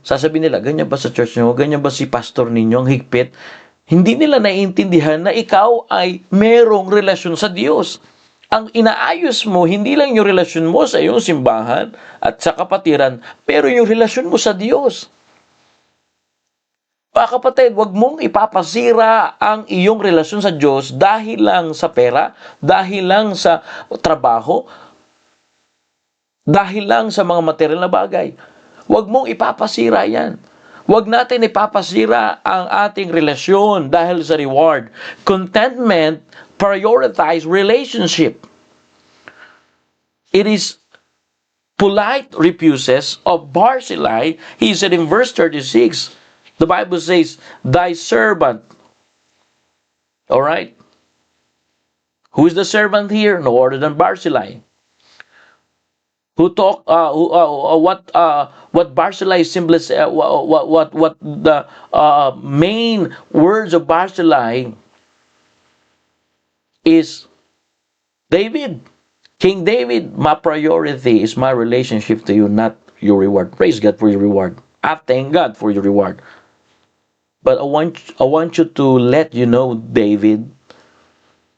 sasabihin nila, ganyan ba sa church nyo? Ganyan ba si pastor ninyo? Ang higpit. Hindi nila naiintindihan na ikaw ay merong relasyon sa Diyos. Ang inaayos mo, hindi lang yung relasyon mo sa iyong simbahan at sa kapatiran, pero yung relasyon mo sa Diyos. Mga kapatid, huwag mong ipapasira ang iyong relasyon sa Diyos dahil lang sa pera, dahil lang sa trabaho, dahil lang sa mga material na bagay. Huwag mong ipapasira yan. Huwag natin ipapasira ang ating relasyon dahil sa reward. Contentment, prioritize relationship. It is polite refuses of Barzillai. He said in verse 36, the Bible says, thy servant. All right? Who is the servant here? No other than Barzillai. What Barzillai simply what the main words of Barzillai is David. King David, my priority is my relationship to you, not your reward. Praise God for your reward. I thank God for your reward. But I want you to let you know, David,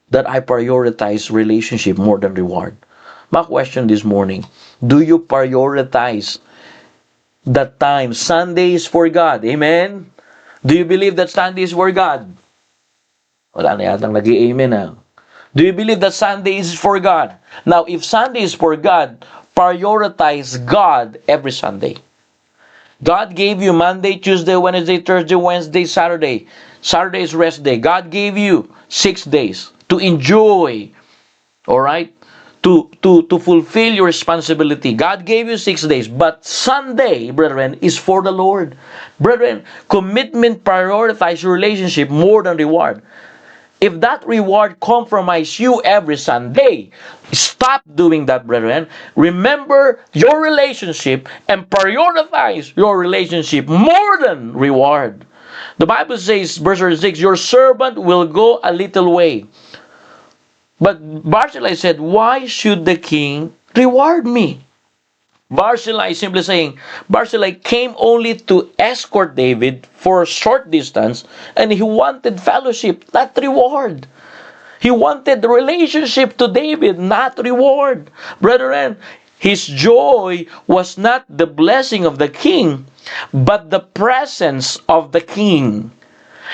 that I prioritize relationship more than reward. My question this morning, do you prioritize the time? Sunday is for God. Amen? Do you believe that Sunday is for God? Wala na yatang nag-i-amen na. Do you believe that Sunday is for God? Now, if Sunday is for God, prioritize God every Sunday. God gave you Monday, Tuesday, Wednesday, Thursday, Wednesday, Saturday. Saturday is rest day. God gave you 6 days to enjoy, all right? To fulfill your responsibility. God gave you 6 days, but Sunday, brethren, is for the Lord. Brethren, commitment prioritize relationship more than reward. If that reward compromise you every Sunday, stop doing that, brethren. Remember your relationship and prioritize your relationship more than reward. The Bible says, verse 6, your servant will go a little way. But Barzillai said, why should the king reward me? Barzillai is simply saying, Barzillai came only to escort David for a short distance, and he wanted fellowship, not reward. He wanted the relationship to David, not reward. Brethren, his joy was not the blessing of the king, but the presence of the king.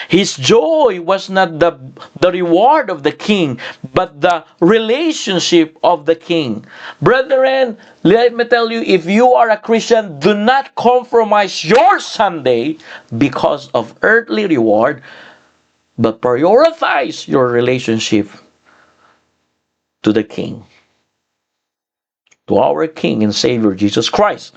His joy was not the reward of the king, but the relationship of the king. Brethren, let me tell you, if you are a Christian, do not compromise your Sunday because of earthly reward, but prioritize your relationship to the King, to our King and Savior, Jesus Christ.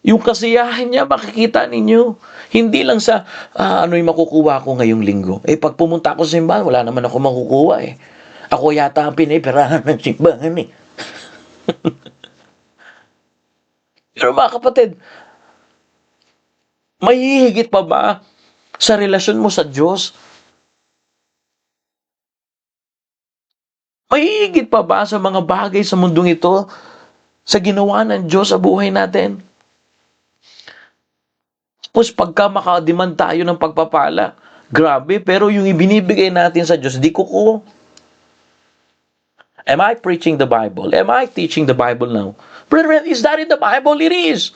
Yung kasiyahan niya, makikita ninyo. Hindi lang sa, ano yung makukuha ko ngayong linggo. Pag pumunta ako sa simbahan, wala naman ako makukuha Ako yata ang pinipirahan ng simbahan Pero mga kapatid, may hihigit pa ba sa relasyon mo sa Diyos? May hihigit pa ba sa mga bagay sa mundong ito, sa ginawa ng Diyos sa buhay natin? Tapos pagka makademand tayo ng pagpapala, grabe, pero yung ibinibigay natin sa Diyos, di kuko. Am I preaching the Bible? Am I teaching the Bible now? Brethren, is that in the Bible? It is.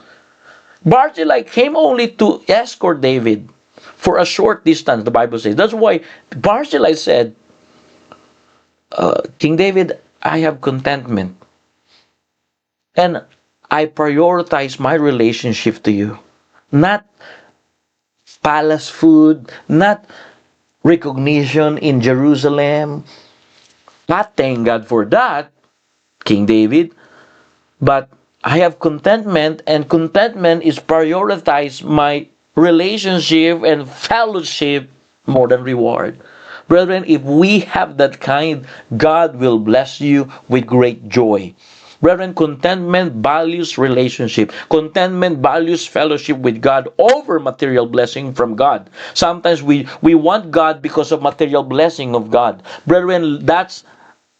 Barzillai came only to escort David for a short distance, the Bible says. That's why Barzillai said, King David, I have contentment. And I prioritize my relationship to you. Not palace food, not recognition in Jerusalem. Not thank God for that, King David. But I have contentment, and contentment is prioritize my relationship and fellowship more than reward. Brethren, if we have that kind, God will bless you with great joy. Brethren, contentment values relationship. Contentment values fellowship with God over material blessing from God. Sometimes we want God because of material blessing of God. Brethren, that's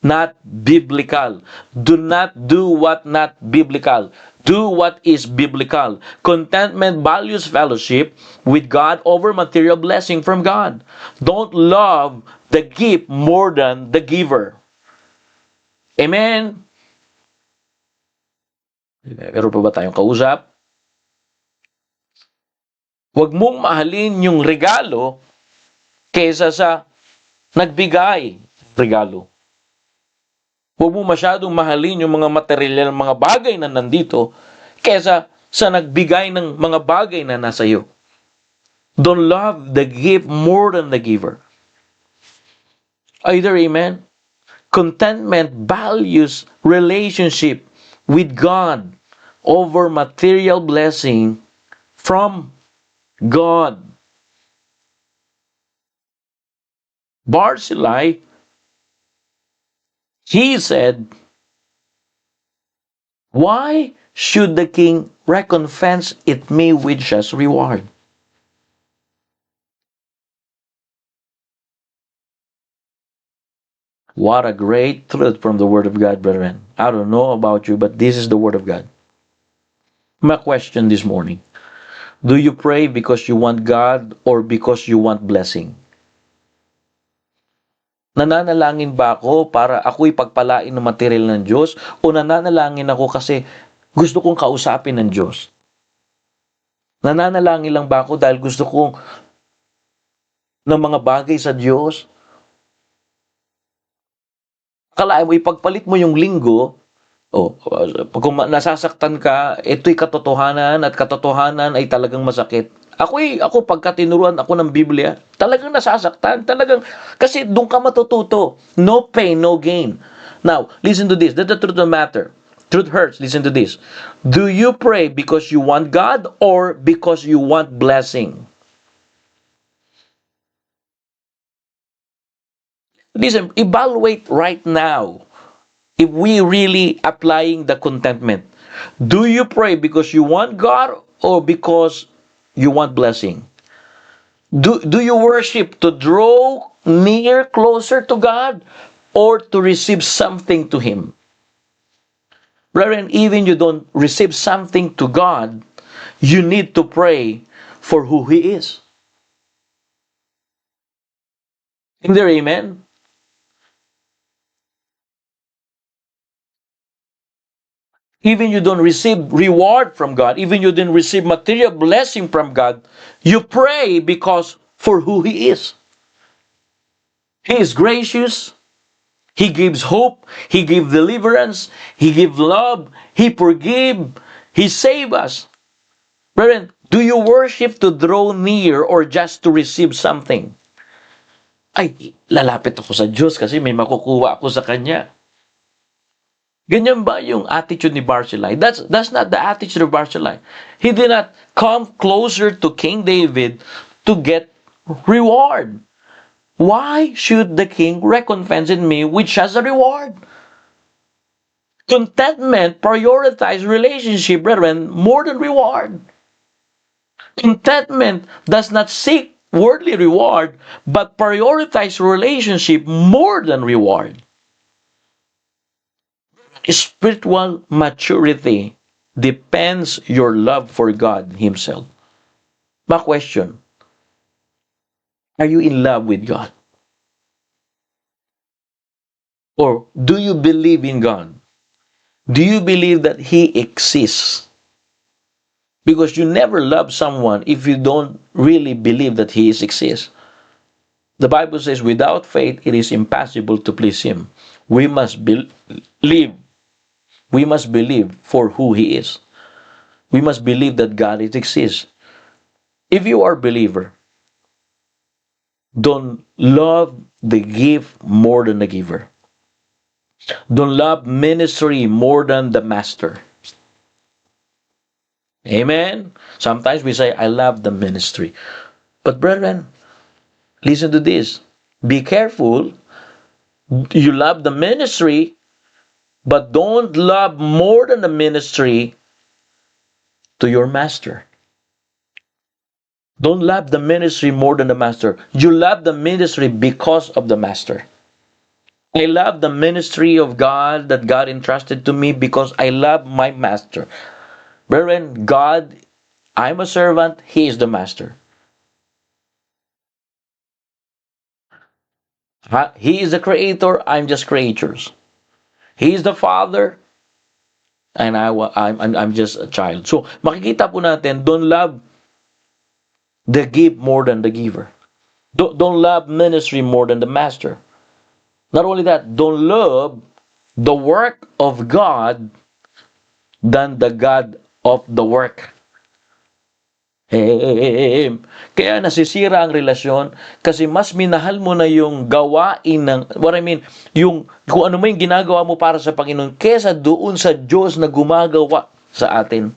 not biblical. Do not do what not biblical. Do what is biblical. Contentment values fellowship with God over material blessing from God. Don't love the gift more than the giver. Amen? Meron pa ba tayong kausap? Huwag mong mahalin yung regalo kaysa sa nagbigay regalo. Huwag mo masyadong mahalin yung mga material ng mga bagay na nandito kesa sa nagbigay ng mga bagay na nasa iyo. Don't love the gift more than the giver. Either amen? Contentment values relationship with God over material blessing from God. Barzillai, he said, why should the king recompense it me with just reward? What a great truth from the Word of God, brethren. I don't know about you, but this is the Word of God. My question this morning, do you pray because you want God or because you want blessing? Nananalangin ba ako para ako'y pagpalain ng material ng Diyos o nananalangin ako kasi gusto kong kausapin ng Diyos? Nananalangin lang ba ako dahil gusto kong ng mga bagay sa Diyos? Akalain mo, ipagpalit mo yung linggo, kung nasasaktan ka, ito'y katotohanan at katotohanan ay talagang masakit. Ako pagka tinuruan ako ng Biblia, talagang nasasaktan, kasi doon ka matututo. No pain, no gain. Now, listen to this. That's the truth of the matter. Truth hurts. Listen to this. Do you pray because you want God or because you want blessing? Listen, evaluate right now if we really applying the contentment. Do you pray because you want God or because you want blessing? Do you worship to draw near closer to God or to receive something to Him? Brethren, even you don't receive something to God, you need to pray for who He is. Is there amen? Even you don't receive reward from God, even you didn't receive material blessing from God, you pray because for who He is. He is gracious. He gives hope. He gives deliverance. He gives love. He forgive. He save us. Brethren, do you worship to draw near or just to receive something? Ay, lalapit ako sa Diyos kasi may makukuha ako sa Kanya. Ganyan ba yung attitude ni Barzillai? That's not the attitude of Barzillai. He did not come closer to King David to get reward. Why should the king recompense me which has a reward? Contentment prioritize relationship, brethren, more than reward. Contentment does not seek worldly reward, but prioritize relationship more than reward. Spiritual maturity depends your love for God Himself. My question, are you in love with God? Or do you believe in God? Do you believe that He exists? Because you never love someone if you don't really believe that He exists. The Bible says, without faith, it is impossible to please Him. We must believe. We must believe for who He is. We must believe that God exists. If you are a believer, don't love the gift more than the giver. Don't love ministry more than the master. Amen? Sometimes we say, I love the ministry. But brethren, listen to this. Be careful. You love the ministry, but don't love more than the ministry to your master. Don't love the ministry more than the master. You love the ministry because of the master. I love the ministry of God that God entrusted to me because I love my master. Brethren, God, I'm a servant, He is the master. He is the creator, I'm just creatures. He is the father, and I'm just a child. So, makikita po natin, don't love the gift more than the giver. Don't love ministry more than the master. Not only that, don't love the work of God than the God of the work. Kaya nasisira ang relasyon kasi mas minahal mo na yung gawain ng, yung kung ano mo yung ginagawa mo para sa Panginoon kesa doon sa Diyos na gumagawa sa atin.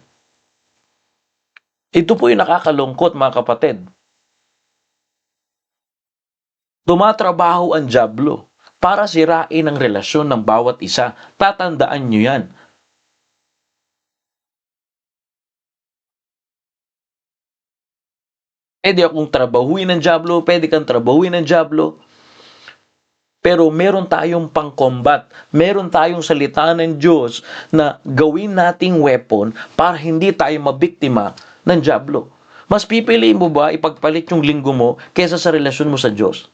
Ito po yung nakakalungkot, mga kapatid. Tumatrabaho ang dyablo para sirain ang relasyon ng bawat isa. Tatandaan nyo yan. Pwede akong trabahuin ng dyablo, pwede kang trabahuin ng dyablo. Pero meron tayong pang-combat, meron tayong salita ng Diyos na gawin nating weapon para hindi tayo mabiktima ng dyablo. Mas pipiliin mo ba ipagpalit yung linggo mo kaysa sa relasyon mo sa Diyos?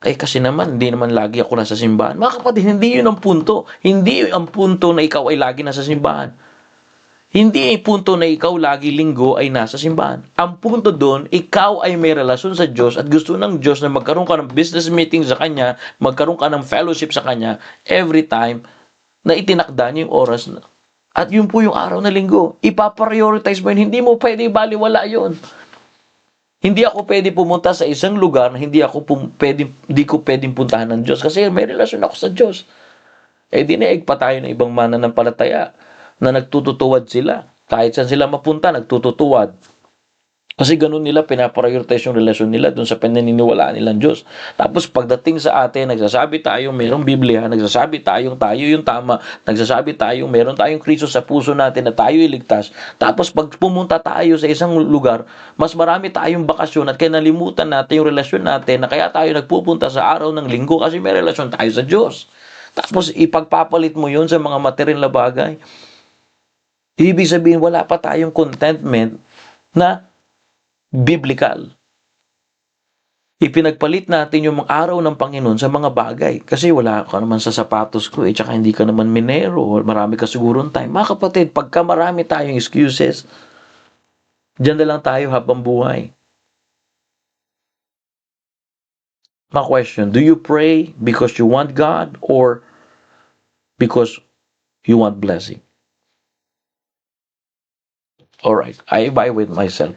Kasi naman, hindi naman lagi ako nasa simbahan. Mga kapatid, hindi yun ang punto. Hindi yun ang punto na ikaw ay lagi nasa simbahan. Hindi ay punto na ikaw lagi linggo ay nasa simbahan. Ang punto doon, ikaw ay may relasyon sa Diyos at gusto ng Diyos na magkaroon ka ng business meeting sa Kanya, magkaroon ka ng fellowship sa Kanya every time na itinakda niya yung oras na. At yun po yung araw na linggo. Ipaprioritize mo yun. Hindi mo pwede baliwala yun. Hindi ako pwede pumunta sa isang lugar na hindi ko pwedeng puntahan ng Diyos kasi may relasyon ako sa Diyos. Dinaig pa tayo ng ibang mananampalataya na nagtututuwad sila. Kahit saan sila mapunta, nagtututuwad. Kasi ganun nila, pinaprioritize yung relasyon nila dun sa pinaniniwalaan nilang Diyos. Tapos pagdating sa atin, nagsasabi tayo, mayroong Biblia, nagsasabi tayo yung tama, nagsasabi tayo, meron tayong Kristo sa puso natin na tayo iligtas. Tapos pag pumunta tayo sa isang lugar, mas marami tayong bakasyon at kaya nalimutan natin yung relasyon natin na kaya tayo nagpupunta sa araw ng linggo kasi may relasyon tayo sa Diyos. Tapos ipagpapalit mo yun sa mga material na bagay. Ibig sabihin, wala pa tayong contentment na biblical. Ipinagpalit natin yung mga araw ng Panginoon sa mga bagay. Kasi wala ka naman sa sapatos ko, tsaka hindi ka naman minero, marami ka sigurong time. Mga kapatid, pagka marami tayong excuses, diyan na lang tayo habang buhay. My question, do you pray because you want God or because you want blessing? Alright, I buy with myself.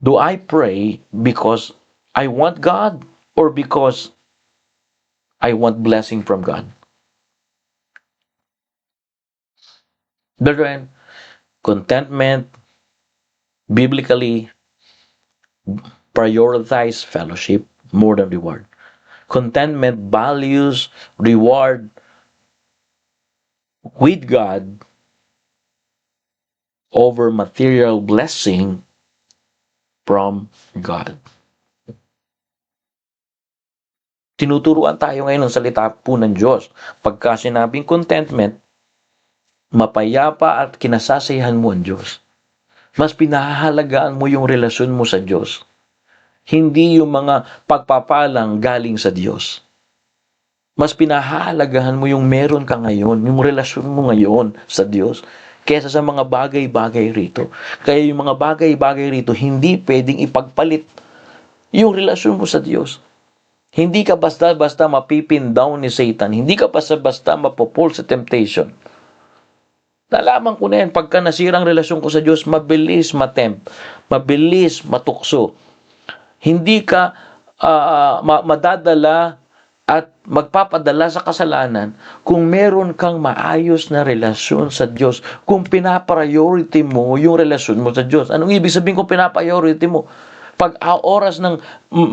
Do I pray because I want God or because I want blessing from God? Brethren, contentment, biblically, prioritize fellowship more than reward. Contentment values reward with God over material blessing from God. Tinuturuan tayo ngayon ng salita po ng Diyos. Pagka sinabing contentment, mapayapa at kinasasayahan mo ang Diyos. Mas pinahahalagaan mo yung relasyon mo sa Diyos. Hindi yung mga pagpapalang galing sa Diyos. Mas pinahahalagahan mo yung meron ka ngayon, yung relasyon mo ngayon sa Diyos, kesa sa mga bagay-bagay rito. Kaya yung mga bagay-bagay rito, hindi pwedeng ipagpalit yung relasyon mo sa Diyos. Hindi ka basta-basta mapipin down ni Satan. Hindi ka basta-basta mapopol sa temptation. Nalaman ko na yan, pagka nasirang relasyon ko sa Diyos, mabilis matempt, mabilis matukso. Hindi ka madadala at magpapadala sa kasalanan kung meron kang maayos na relasyon sa Diyos. Kung pinapriority mo yung relasyon mo sa Diyos. Anong ibig sabihin kung pinapriority mo? Pag oras ng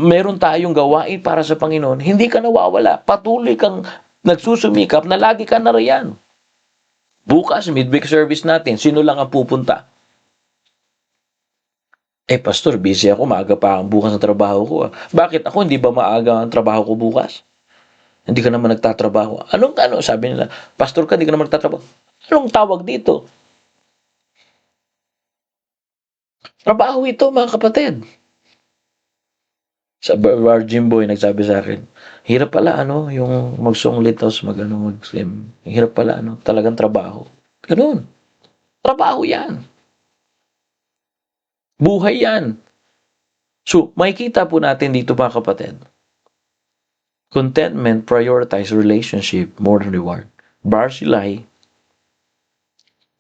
meron tayong gawain para sa Panginoon, hindi ka nawawala. Patuloy kang nagsusumikap na lagi ka na riyan. Bukas, midweek service natin, sino lang ang pupunta? Pastor, busy ako, maaga pa ang bukas ng trabaho ko. Bakit ako, hindi ba maaga ang trabaho ko bukas? Hindi ka naman nagtatrabaho. Anong sabi nila, Pastor ka, hindi ka naman nagtatrabaho. Anong tawag dito? Trabaho ito, mga kapatid. Sa Virgin Boy, nagsabi sa akin, hirap pala, yung magsunglit tapos mag-slim. Hirap pala, talagang trabaho. Ganun. Trabaho yan. Buhay yan. So, makikita po natin dito, mga kapatid. Contentment prioritize relationship more than reward. Barzillai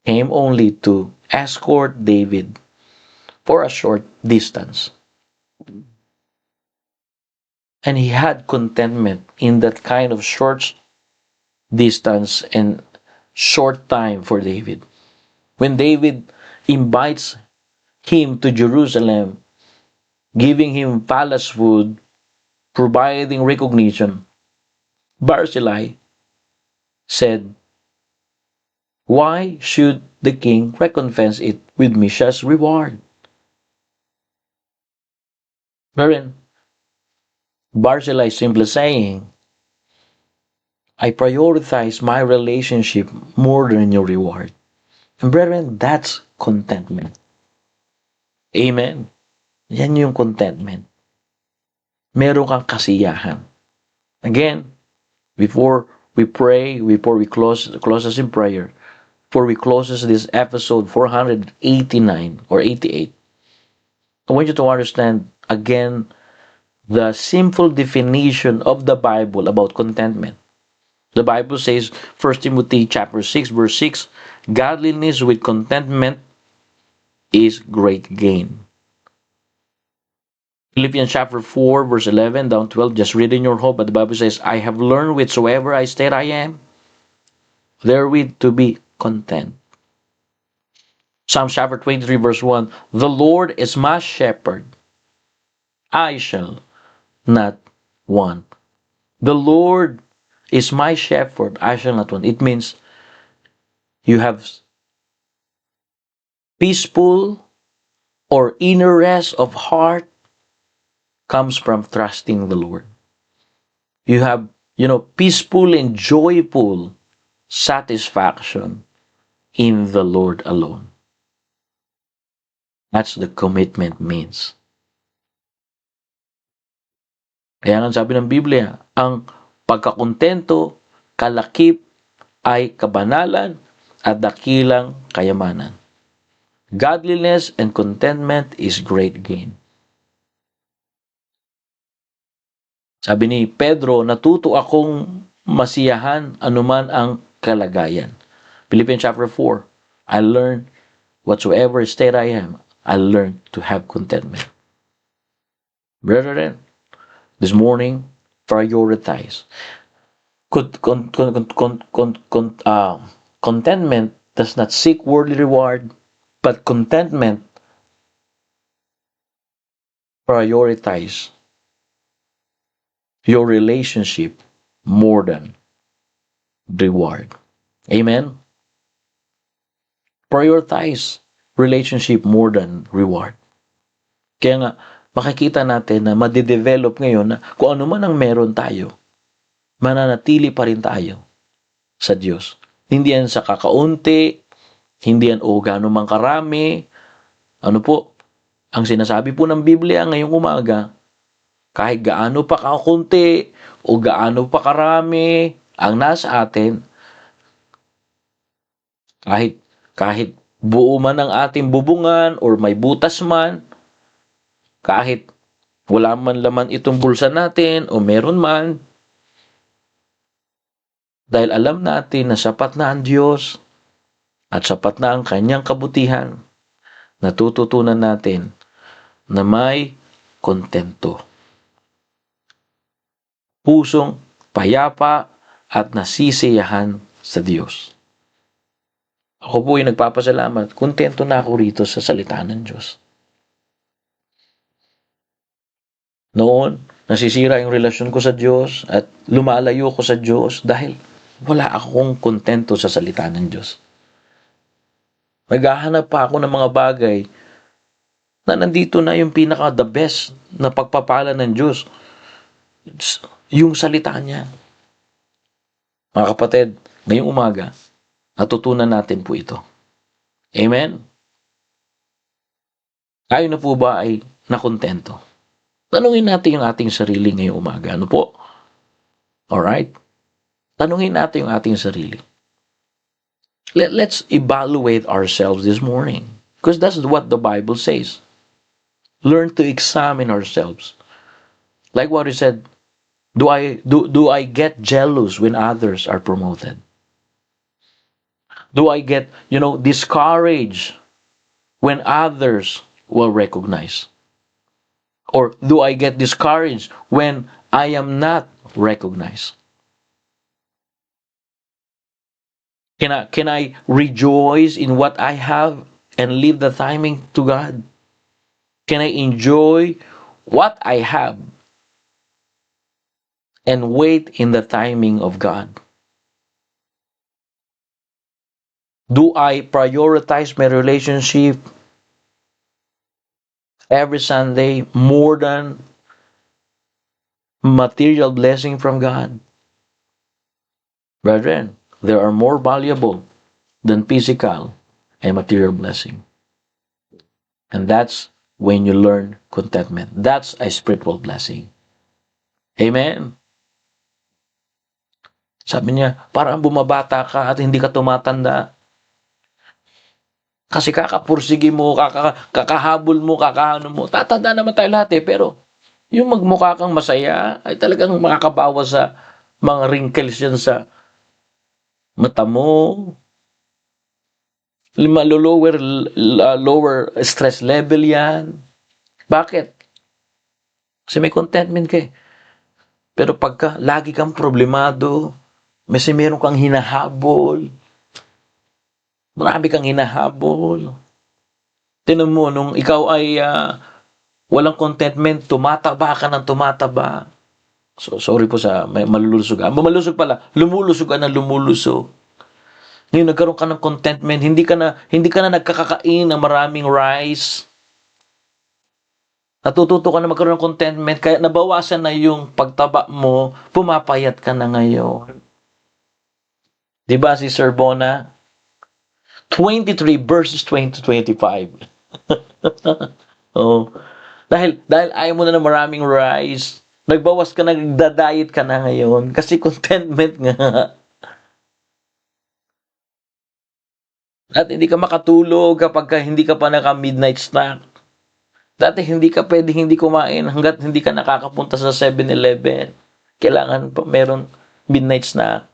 came only to escort David for a short distance. And he had contentment in that kind of short distance and short time for David. When David invites him to Jerusalem, giving him palace food, providing recognition, Barzillai said, "Why should the king recompense it with Misha's reward?" Wherein Barzillai is simply saying, I prioritize my relationship more than your reward. And brethren, that's contentment. Amen. Yan yung contentment. Meron kang kasiyahan. Again, before we pray, before we close us in prayer, before we close this episode 489 or 88, I want you to understand again the simple definition of the Bible about contentment. The Bible says, 1 Timothy chapter 6, verse 6, godliness with contentment is great gain. Philippians chapter 4, verse 11 down 12, just read in your home, but the Bible says, I have learned whatsoever I state I am, therewith to be content. Psalm chapter 23, verse 1, the Lord is my shepherd, I shall not want. The Lord is my shepherd, I shall not want. It means you have peaceful or inner rest of heart comes from trusting the Lord. You have, peaceful and joyful satisfaction in the Lord alone. That's the commitment means. Kaya nga sabi ng Biblia, ang pagkakontento, kalakip ay kabanalan at dakilang kayamanan. Godliness and contentment is great gain. Sabi ni Pedro, natuto akong masiyahan anuman ang kalagayan. Philippians chapter 4, I learned whatsoever state I am, I learned to have contentment. Brethren, this morning, prioritize. Contentment does not seek worldly reward, but contentment prioritize your relationship more than reward. Amen? Prioritize relationship more than reward. Kaya nga, makikita natin na madidevelop ngayon na kung ano man ang meron tayo, mananatili pa rin tayo sa Diyos. Hindi yan sa kakaunti, hindi yan gaano mang karami. Ano po, ang sinasabi po ng Biblia ngayong umaga, kahit gaano pa kakunti o gaano pa karami ang nasa atin, kahit buo man ang ating bubungan or may butas man, kahit wala man laman itong bulsa natin o meron man, dahil alam natin na sapat na ang Diyos at sapat na ang kanyang kabutihan, natututunan natin na may kontento. Pusong payapa at nasisiyahan sa Diyos. Ako po ay nagpapasalamat, kontento na ako rito sa salita ng Diyos. Noon, nasisira yung relasyon ko sa Diyos at lumalayo ko sa Diyos dahil wala akong kontento sa salita ng Diyos. Naghahanap pa ako ng mga bagay na nandito na yung pinaka-the best na pagpapala ng Diyos. Yung salita niya. Mga kapatid, ngayong umaga, natutunan natin po ito. Amen? Tayo na po ba ay nakontento? Tanungin natin yung ating sarili ngayong umaga. Ano po? Alright? Tanungin natin yung ating sarili. Let's evaluate ourselves this morning. Because that's what the Bible says. Learn to examine ourselves. Like what he said, do I get jealous when others are promoted? Do I get, discouraged when others will recognize? Or do I get discouraged when I am not recognized? Can I rejoice in what I have and leave the timing to God? Can I enjoy what I have and wait in the timing of God? Do I prioritize my relationship every Sunday more than material blessing from God? Brethren, they are more valuable than physical and material blessing. And that's when you learn contentment. That's a spiritual blessing. Amen? Sabi niya, parang bumabata ka at hindi ka tumatanda. Kasi kakapursigi mo, kakahabol mo, kakahano mo. Tatanda naman tayo lahat pero yung magmukha kang masaya ay talagang makakabawas sa mga wrinkles yan sa mata mo. Lower stress level yan. Bakit? Kasi may contentment ka eh. Pero pagka lagi kang problemado, meron kang hinahabol, marami kang hinahabol. Tinan mo, nung ikaw ay walang contentment, tumataba ka ng tumataba. So, sorry po sa malulusog. Malusog pala, lumulusog ka ng lumulusog. Ngayon, nagkaroon ka ng contentment, hindi ka na nagkakakain ng maraming rice. Natututo ka na magkaroon ng contentment, kaya nabawasan na yung pagtaba mo, pumapayat ka na ngayon. Diba si Sir Bona? 23 verses 20 to 25. Oh. Dahil ayaw mo na ng maraming rice, nagbawas ka, nagda-diet ka na ngayon kasi contentment nga. At hindi ka makatulog kapag hindi ka pa naka-midnight snack. Dati hindi ka pwedeng hindi kumain hanggat hindi ka nakakapunta sa 7-Eleven. Kailangan pa meron midnight snack.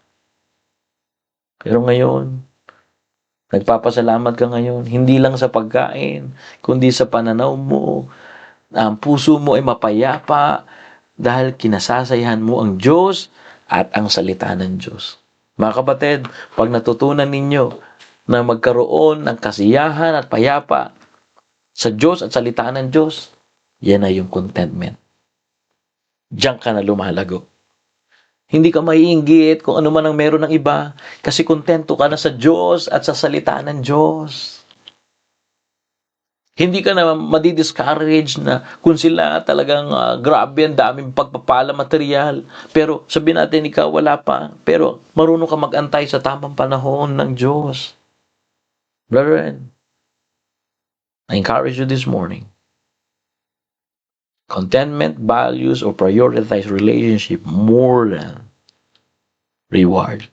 Pero ngayon, nagpapasalamat ka ngayon, hindi lang sa pagkain, kundi sa pananaw mo. Ang puso mo ay mapayapa dahil kinasasayahan mo ang Diyos at ang salita ng Diyos. Mga kapatid, pag natutunan ninyo na magkaroon ng kasiyahan at payapa sa Diyos at salita ng Diyos, yan ay yung contentment. Diyan ka na lumalago. Hindi ka maiinggit kung ano man ang meron ng iba kasi kontento ka na sa Diyos at sa salita ng Diyos. Hindi ka na madi-discourage na kung sila talagang grabe, ang daming pagpapala material. Pero sabihin natin ikaw wala pa. Pero marunong ka mag-antay sa tamang panahon ng Diyos. Brethren, I encourage you this morning. Contentment values or prioritize relationship more than reward.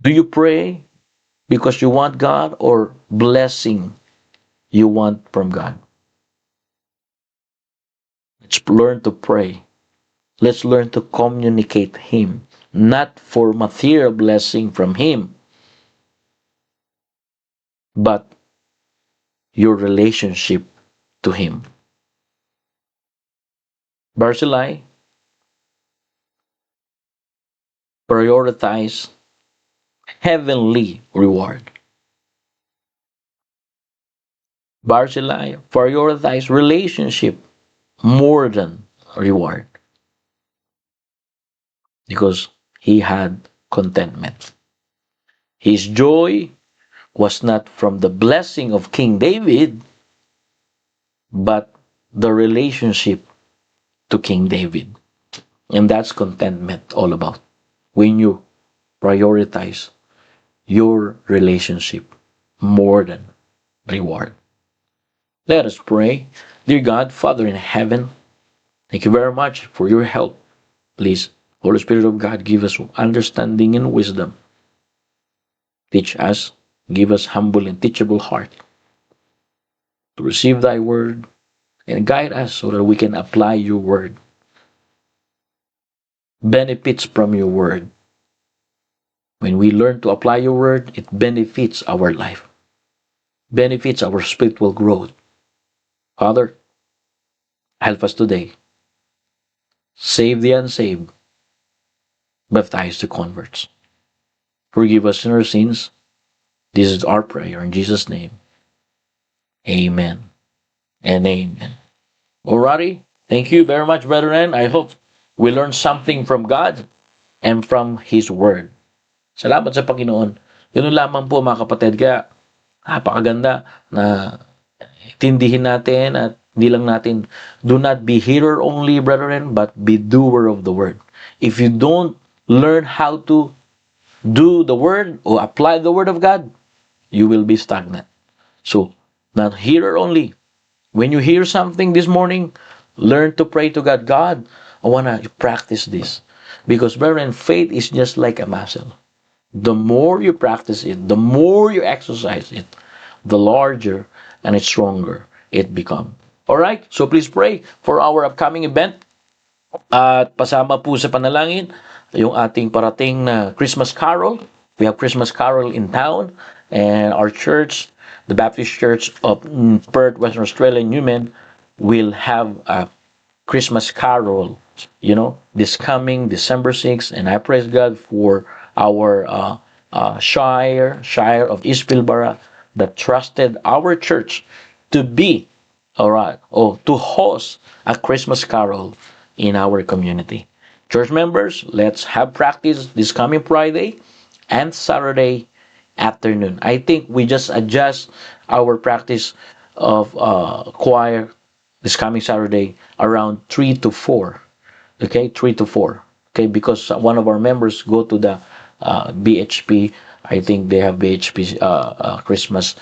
Do you pray because you want God or blessing you want from God? Let's learn to pray. Let's learn to communicate Him, not for material blessing from Him, but your relationship to Him. Barzillai, prioritize heavenly reward. Barzillai, prioritize relationship more than reward. Because he had contentment. His joy was not from the blessing of King David, but the relationship to King David. And that's contentment all about. When you prioritize your relationship more than reward. Let us pray. Dear God, Father in heaven, thank you very much for your help. Please, Holy Spirit of God, give us understanding and wisdom. Teach us, give us humble and teachable heart to receive thy word and guide us so that we can apply your word. Benefits from your word. When we learn to apply your word, it benefits our life, benefits our spiritual growth. Father, help us today. Save the unsaved, baptize the converts. Forgive us in our sins. This is our prayer in Jesus' name. Amen and amen. Alrighty, thank you very much, brethren. I hope we learned something from God and from His Word. Salamat sa Panginoon. Yun lamang po mga kapatid. Kaya napakaganda na tindihin natin at hindi lang natin, do not be hearer only, brethren, but be doer of the Word. If you don't learn how to do the Word or apply the Word of God, you will be stagnant. So, not hearer only. When you hear something this morning, learn to pray to God. God, I want to practice this. Because, brethren, faith is just like a muscle. The more you practice it, the more you exercise it, the larger and stronger it becomes. Alright? So please pray for our upcoming event. At pasama po sa panalangin, yung ating parating na Christmas Carol. We have Christmas Carol in town. And our church, the Baptist Church of Perth, Western Australia, Newman, will have a Christmas Carol, this coming December 6th. And I praise God for our Shire of East Pilbara that trusted our church to be, to host a Christmas Carol in our community. Church members, let's have practice this coming Friday and Saturday afternoon. I think we just adjust our practice of choir this coming Saturday around 3 to 4. Okay, 3 to 4. Okay, because one of our members go to the BHP. I think they have BHP Christmas,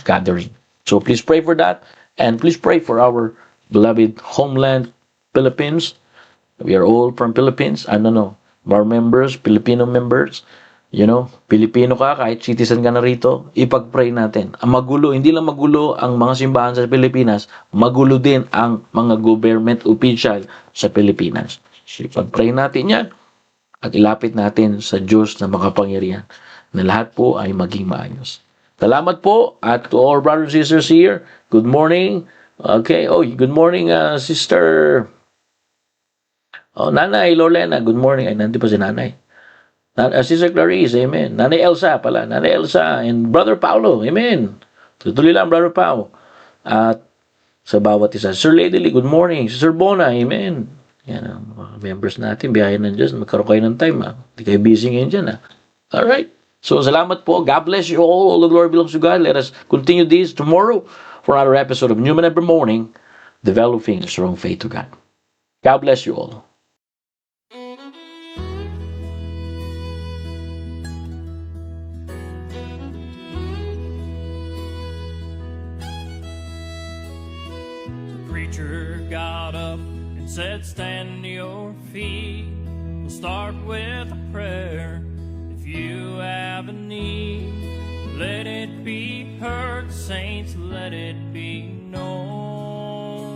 gathering. So please pray for that, and please pray for our beloved homeland, Philippines. We are all from Philippines. Our members, Filipino members. Pilipino ka, kahit citizen ka na rito, ipag-pray natin. Ang magulo, hindi lang magulo ang mga simbahan sa Pilipinas, magulo din ang mga government official sa Pilipinas. So, ipag-pray natin yan at ilapit natin sa Diyos na makapangyarihan na lahat po ay maging maayos. Salamat po at to all brothers and sisters here, good morning. Okay, good morning, Sister Nanay Lorena, good morning. Ay, nandito pa si Nanay. Sister Clarice, amen. Nanay Elsa pala, Nanay Elsa and Brother Paulo, amen. Tutuloy lang, Brother Pao. At sa bawat isa. Sir Lady Lee, good morning. Sister Bona, amen. Yan ang mga members natin, biyahe ng Diyos. Magkaroon kayo ng time, Hindi kayo busy ngayon dyan, Alright. So, salamat po. God bless you all. All the glory belongs to God. Let us continue this tomorrow for another episode of Newman Every Morning, developing a strong faith to God. God bless you all. Preacher got up and said, stand to your feet. We'll start with a prayer. If you have a need, let it be heard, saints, let it be known.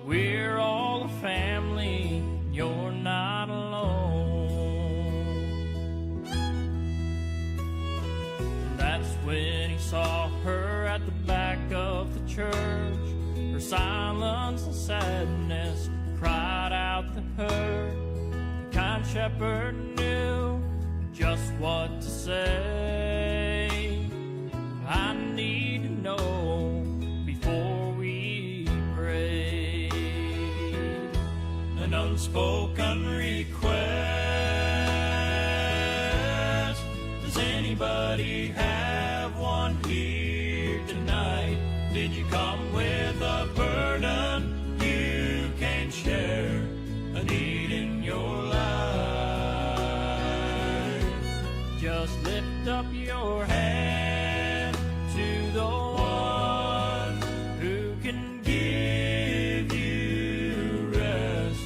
we're all a family, you're not alone. And that's when he saw her at the back of the church. Her silence and sadness cried out to her. The kind shepherd knew just what to say. I need to know before we pray. An unspoken request. Does anybody have one here tonight? Did you come with a burden you can share? A need in your life? Just lift up your hand to the one who can give you rest.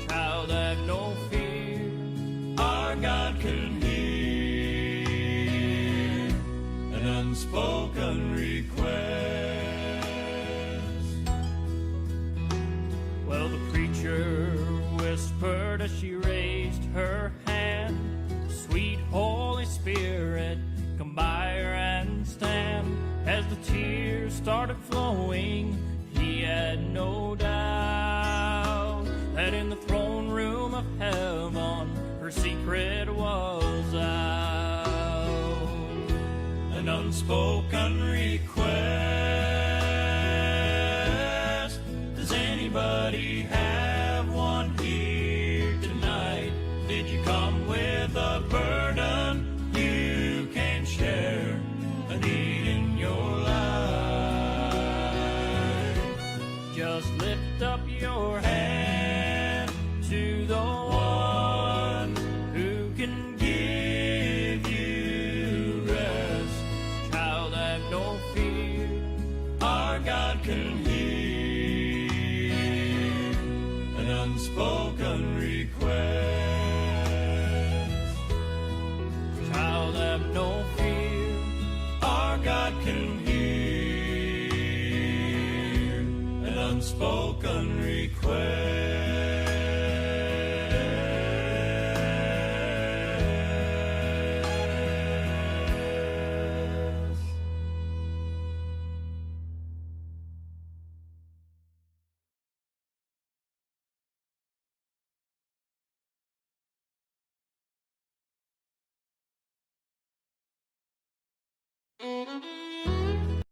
Child, have no fear, our God can hear an unspoken request. Well, the preacher whispered as she raised her hand, "Sweet Holy Spirit, come by her and stand." As the tears started flowing, he had no doubt that in the throne room of heaven her secret was out. An unspoken request. Does anybody have one here tonight? Did you come with a burden you can share? A need in your life? Just lift up your hand to the